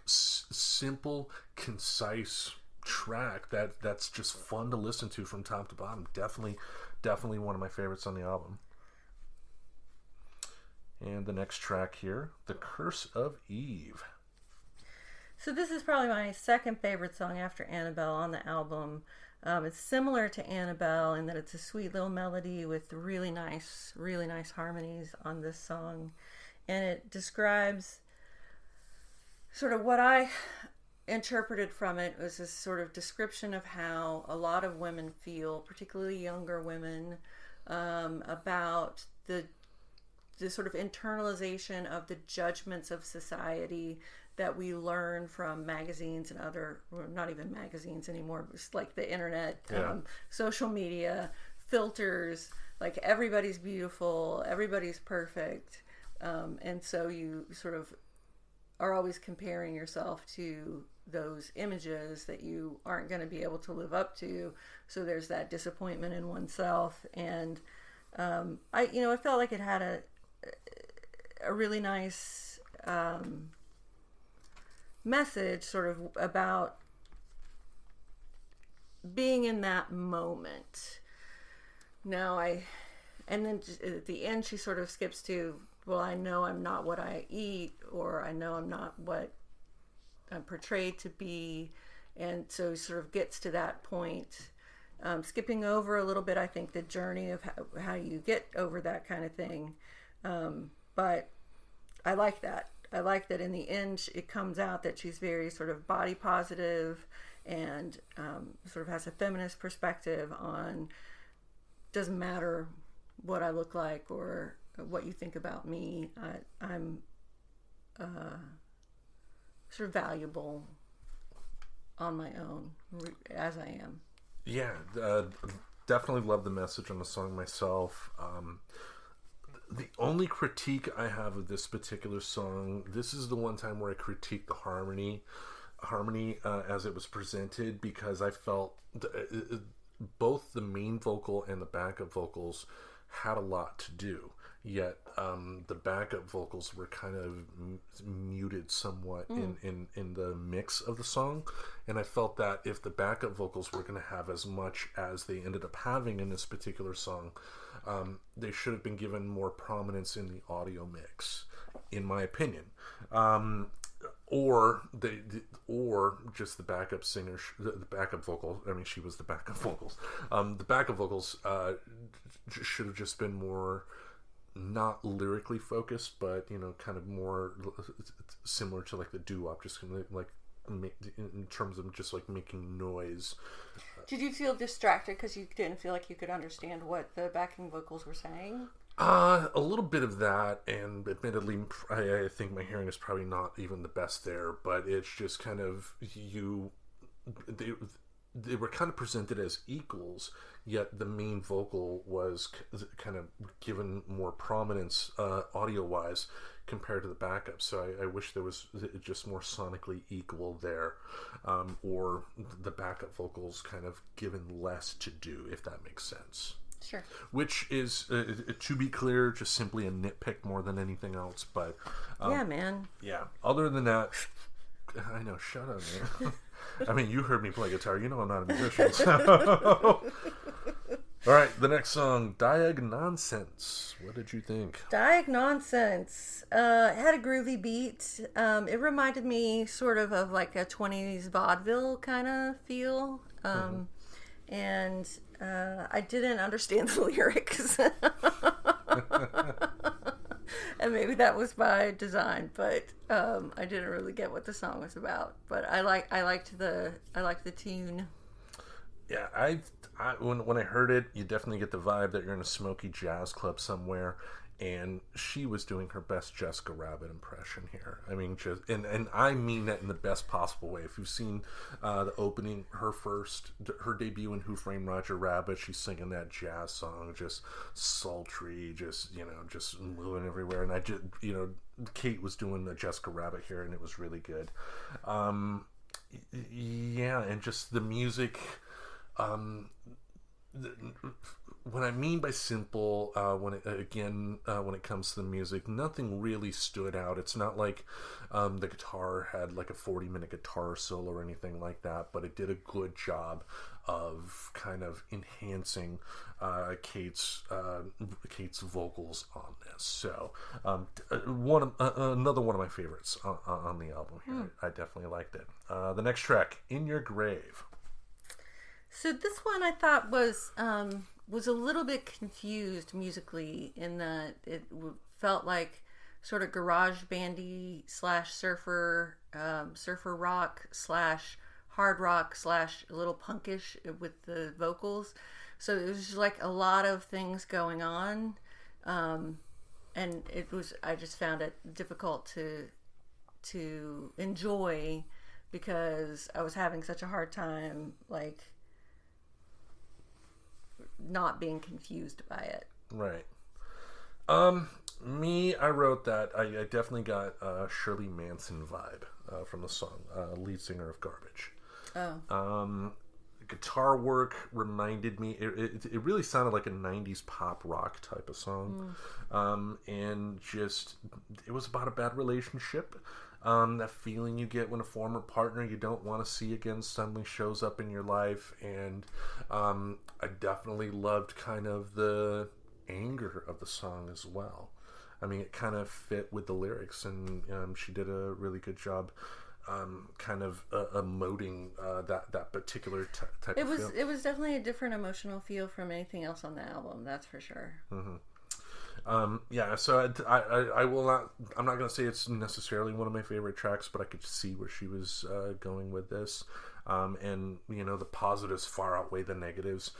simple, concise track that's just fun to listen to from top to bottom. Definitely one of my favorites on the album. And the next track here, The Curse of Eve. So this is probably my second favorite song after Annabelle on the album. It's similar to Annabelle in that it's a sweet little melody with really nice harmonies on this song. And it describes sort of what I interpreted from it was this sort of description of how a lot of women feel, particularly younger women, about the sort of internalization of the judgments of society that we learn from magazines and other, or not even magazines anymore, but just like the internet, social media, filters, like everybody's beautiful, everybody's perfect. And so you sort of are always comparing yourself to those images that you aren't going to be able to live up to. So there's that disappointment in oneself. And I felt like it had a really nice message sort of about being in that moment. And then at the end she sort of skips to, well, I know I'm not what I eat, or I know I'm not what I'm portrayed to be. And so sort of gets to that point, skipping over a little bit, I think, the journey of how you get over that kind of thing. But I like that. I like that in the end it comes out that she's very sort of body positive and sort of has a feminist perspective on, doesn't matter what I look like or what you think about me. I'm sort of valuable on my own as I am. Yeah, definitely love the message on the song myself. The only critique I have of this particular song, this is the one time where I critique the harmony as it was presented, because I felt both the main vocal and the backup vocals had a lot to do, yet the backup vocals were kind of muted somewhat in the mix of the song, and I felt that if the backup vocals were going to have as much as they ended up having in this particular song, they should have been given more prominence in the audio mix, in my opinion. Or just the backup singer, the backup vocal. I mean, she was the backup vocals. The backup vocals should have just been more, not lyrically focused, but kind of more similar to like the doo-wop, just kind of like in terms of just like making noise. Did you feel distracted because you didn't feel like you could understand what the backing vocals were saying? A little bit of that, and admittedly, I think my hearing is probably not even the best there, but it's just kind of they were kind of presented as equals, yet the main vocal was kind of given more prominence audio-wise compared to the backup. So I wish there was just more sonically equal there, or the backup vocals kind of given less to do, if that makes sense. Sure. Which is, to be clear, just simply a nitpick more than anything else. But yeah, man. Yeah. Other than that, I know. Shut up, man. I mean, you heard me play guitar. You know I'm not a musician. So. All right, the next song, Diagnonsense. What did you think? Diagnonsense. It had a groovy beat. It reminded me sort of like a 20s vaudeville kind of feel. And I didn't understand the lyrics. And maybe that was by design, but I didn't really get what the song was about. But I liked the tune. Yeah, when I heard it, you definitely get the vibe that you're in a smoky jazz club somewhere, and she was doing her best Jessica Rabbit impression here. I mean, just and I mean that in the best possible way. If you've seen the opening, her debut in Who Framed Roger Rabbit, she's singing that jazz song, just sultry, just moving everywhere. And I just Kate was doing the Jessica Rabbit here, and it was really good. Yeah, and just the music. What I mean by simple, when it comes to the music, nothing really stood out. It's not like the guitar had like a 40-minute guitar solo or anything like that, but it did a good job of kind of enhancing Kate's vocals on this. So another one of my favorites on the album here. I definitely liked it. The next track, In Your Grave. So this one I thought was a little bit confused musically in that it felt like sort of garage bandy / surfer rock / hard rock / a little punkish with the vocals. So it was just like a lot of things going on, and I just found it difficult to enjoy because I was having such a hard time like not being confused by it. Right. I wrote that I definitely got a Shirley Manson vibe from the song, lead singer of Garbage. Oh. Guitar work reminded me, it really sounded like a 90s pop rock type of song. And just, it was about a bad relationship. That feeling you get when a former partner you don't want to see again suddenly shows up in your life. And I definitely loved kind of the anger of the song as well. I mean, it kind of fit with the lyrics, and she did a really good job kind of emoting that particular type of feel. It was definitely a different emotional feel from anything else on the album, that's for sure. Yeah, so I will not. I'm not going to say it's necessarily one of my favorite tracks, but I could see where she was going with this, and the positives far outweigh the negatives.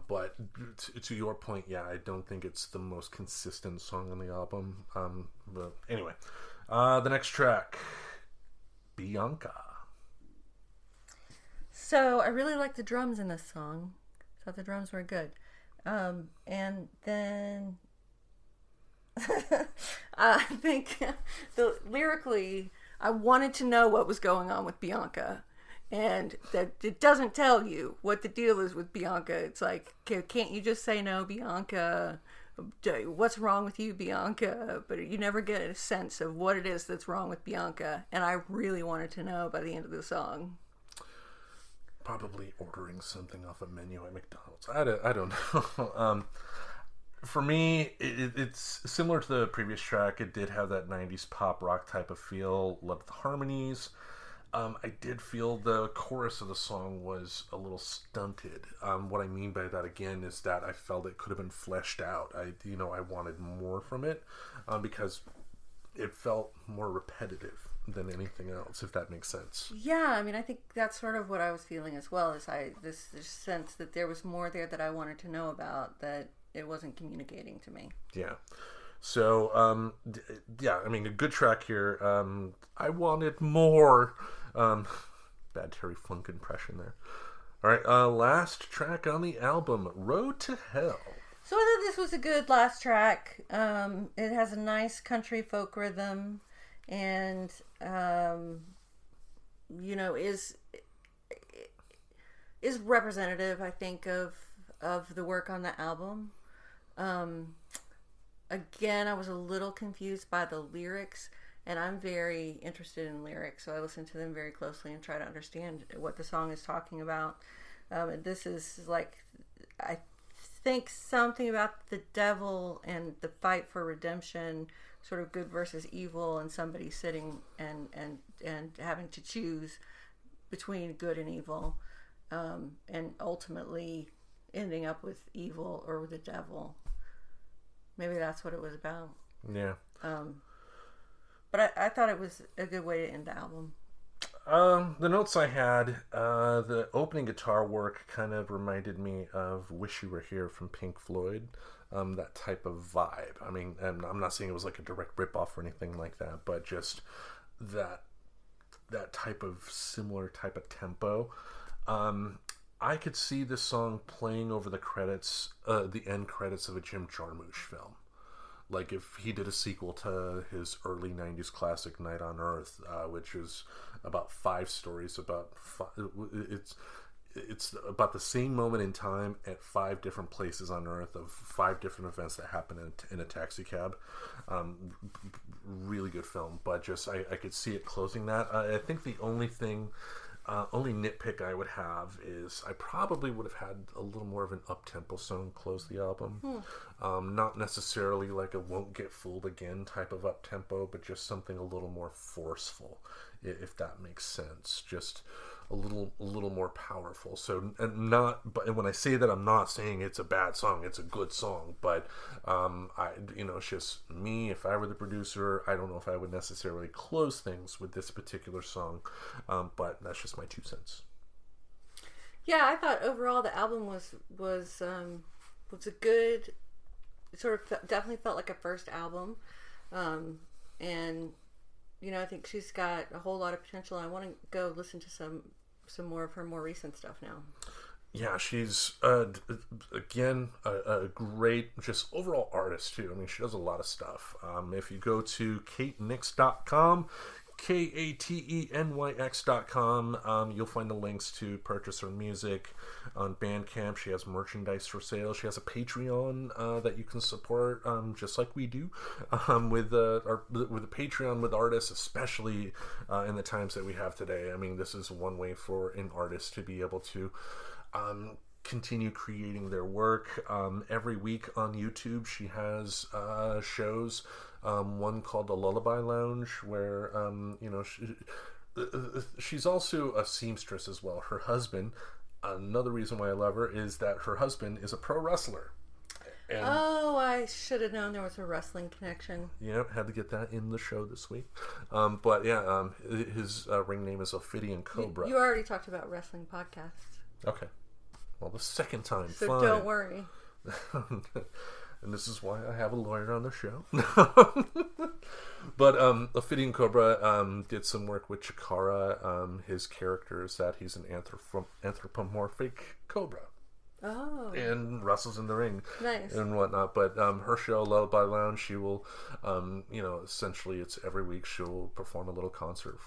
But to your point, yeah, I don't think it's the most consistent song on the album. But anyway, the next track, Bianca. So I really like the drums in this song. I thought the drums were good, and then. I think lyrically, I wanted to know what was going on with Bianca, and that it doesn't tell you what the deal is with Bianca. It's like, can't you just say no, Bianca? What's wrong with you, Bianca? But you never get a sense of what it is that's wrong with Bianca, and I really wanted to know by the end of the song. Probably ordering something off a menu at McDonald's. I don't know. For me, it's similar to the previous track. It did have that 90s pop rock type of feel. Loved the harmonies. I did feel the chorus of the song was a little stunted. What I mean by that, again, is that I felt it could have been fleshed out. I wanted more from it because it felt more repetitive than anything else, if that makes sense. Yeah, I mean, I think that's sort of what I was feeling as well. Is this sense that there was more there that I wanted to know about that it wasn't communicating to me. Yeah. So, yeah, I mean, a good track here. I wanted more. Bad Terry Funk impression there. All right, last track on the album, Road to Hell. So I thought this was a good last track. It has a nice country folk rhythm, and is representative, I think, of the work on the album. Again, I was a little confused by the lyrics, and I'm very interested in lyrics, so I listen to them very closely and try to understand what the song is talking about. And this is like, I think something about the devil and the fight for redemption, sort of good versus evil, and somebody sitting and having to choose between good and evil. and ultimately ending up with evil or with the devil. Maybe that's what it was about. Yeah. But I thought it was a good way to end the album. The notes I had, the opening guitar work kind of reminded me of "Wish You Were Here" from Pink Floyd. That type of vibe. I mean, and I'm not saying it was like a direct ripoff or anything like that, but just that type of similar type of tempo. I could see this song playing over the credits, the end credits of a Jim Jarmusch film. Like if he did a sequel to his early 90s classic Night on Earth, which is about 5 stories about it's about the same moment in time at 5 different places on Earth of 5 different events that happen in a taxi cab. Really good film, but just I could see it closing that. I think the only nitpick I would have is I probably would have had a little more of an up-tempo song close the album. Not necessarily like a "Won't Get Fooled Again" type of up-tempo, but just something a little more forceful, if that makes sense. Just a little more powerful. So, and but when I say that, I'm not saying it's a bad song. It's a good song, but it's just me. If I were the producer, I don't know if I would necessarily close things with this particular song, but that's just my 2 cents. Yeah, I thought overall the album was a good. It sort of definitely felt like a first album, and I think she's got a whole lot of potential. I want to go listen to some more of her more recent stuff now. Yeah, she's again a great just overall artist too. I mean, she does a lot of stuff. If you go to katenyx.com, katenyx.com, you'll find the links to purchase her music on Bandcamp. She has merchandise for sale. She has a Patreon that you can support, just like we do, with a Patreon with artists, especially in the times that we have today. I mean, this is one way for an artist to be able to continue creating their work. Every week on YouTube, she has shows. One called the Lullaby Lounge, where she's also a seamstress as well. Her husband, another reason why I love her, is that her husband is a pro wrestler. And, I should have known there was a wrestling connection. Yeah, had to get that in the show this week. His ring name is Ophidian Cobra. You already talked about wrestling podcasts. Okay. Well, the second time. So fine. Don't worry. And this is why I have a lawyer on the show. But Ophidian Cobra did some work with Chikara. His character is that he's an anthropomorphic cobra. Oh. And wrestles in the ring. Nice. And whatnot. But her show, Lullaby Lounge, she will, essentially it's every week she'll perform a little concert.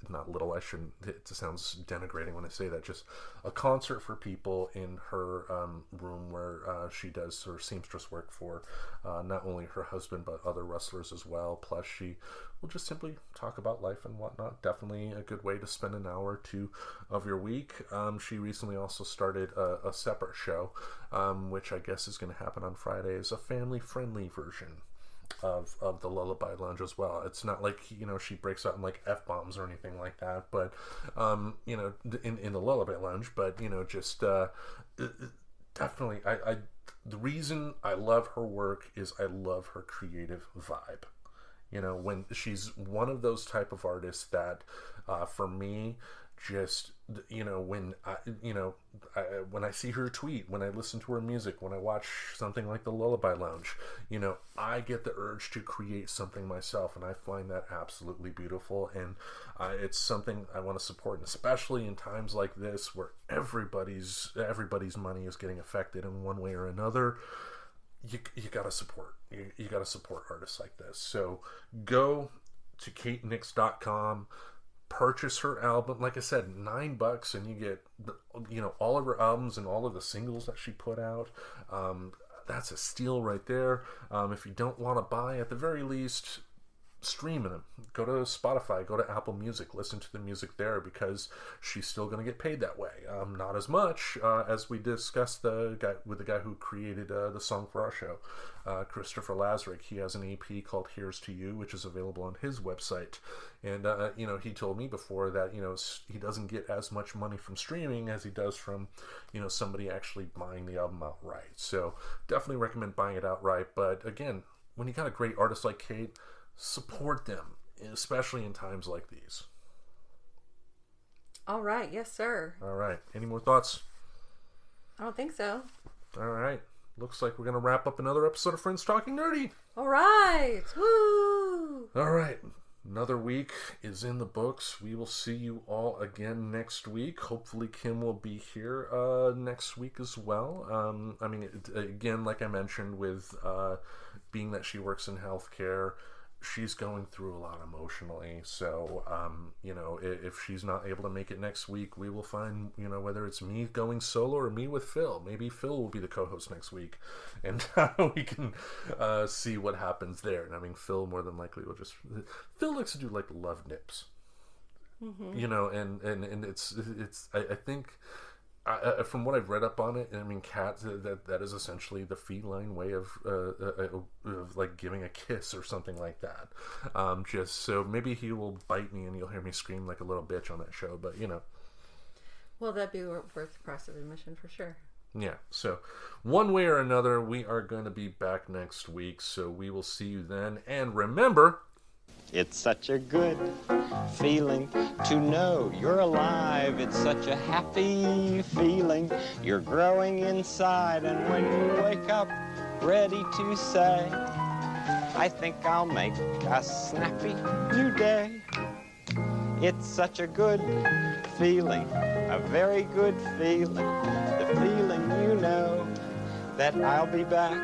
Not little, I shouldn't, it sounds denigrating when I say that. Just a concert for people in her room where she does her seamstress work for not only her husband, but other wrestlers as well. Plus she will just simply talk about life and whatnot. Definitely a good way to spend an hour or 2 of your week. She recently also started a separate show, which I guess is going to happen on Friday, is a family-friendly version of the Lullaby Lounge as well. It's not like, she breaks out in like F-bombs or anything like that, but, in the Lullaby Lounge, but, definitely, the reason I love her work is I love her creative vibe. When she's one of those type of artists that, for me, just, when I see her tweet, when I listen to her music, when I watch something like the Lullaby Lounge, I get the urge to create something myself, and I find that absolutely beautiful, and it's something I want to support, and especially in times like this where everybody's money is getting affected in one way or another. You gotta support. You gotta support artists like this. So go to katenyx.com, purchase her album. Like I said, $9, and you get all of her albums and all of the singles that she put out. That's a steal right there. If you don't want to buy, at the very least, streaming them. Go to Spotify, go to Apple Music, listen to the music there, because she's still going to get paid that way. Not as much as we discussed the guy who created the song for our show, Christopher Lazarek. He has an EP called Here's to You, which is available on his website. And, he told me before that, he doesn't get as much money from streaming as he does from, somebody actually buying the album outright. So definitely recommend buying it outright. But again, when you got a great artist like Kate, support them, especially in times like these. All right. Yes, sir. All right. Any more thoughts? I don't think so. All right. Looks like we're going to wrap up another episode of Friends Talking Nerdy. All right. Woo! All right. Another week is in the books. We will see you all again next week. Hopefully Kim will be here next week as well. Again, like I mentioned, with being that she works in healthcare, she's going through a lot emotionally. So, if she's not able to make it next week, we will find, whether it's me going solo or me with Phil. Maybe Phil will be the co-host next week, and we can see what happens there. And Phil more than likely will just... Phil likes to do, like, love nips. Mm-hmm. And it's I think... from what I've read up on it, cats, that is essentially the feline way of like giving a kiss or something like that. Just so maybe he will bite me and you'll hear me scream like a little bitch on that show, but Well, that'd be worth the price of admission for sure. Yeah, so one way or another, we are going to be back next week, so we will see you then. And remember... It's such a good feeling to know you're alive. It's such a happy feeling. You're growing inside, and when you wake up ready to say, I think I'll make a snappy new day. It's such a good feeling, a very good feeling. The feeling that I'll be back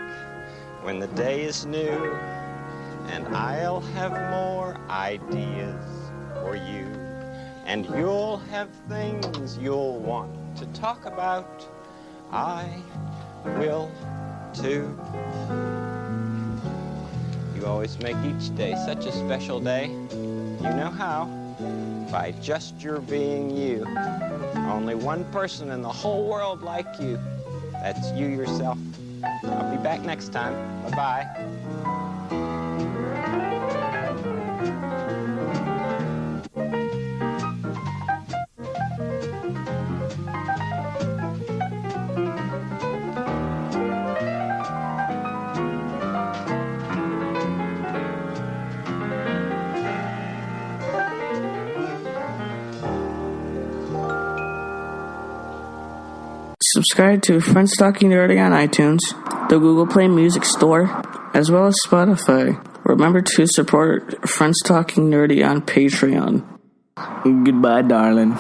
when the day is new. And I'll have more ideas for you. And you'll have things you'll want to talk about. I will too. You always make each day such a special day. You know how? By just your being you. Only one person in the whole world like you. That's you yourself. I'll be back next time. Bye-bye. Subscribe to Friends Talking Nerdy on iTunes, the Google Play Music Store, as well as Spotify. Remember to support Friends Talking Nerdy on Patreon. Goodbye, darling.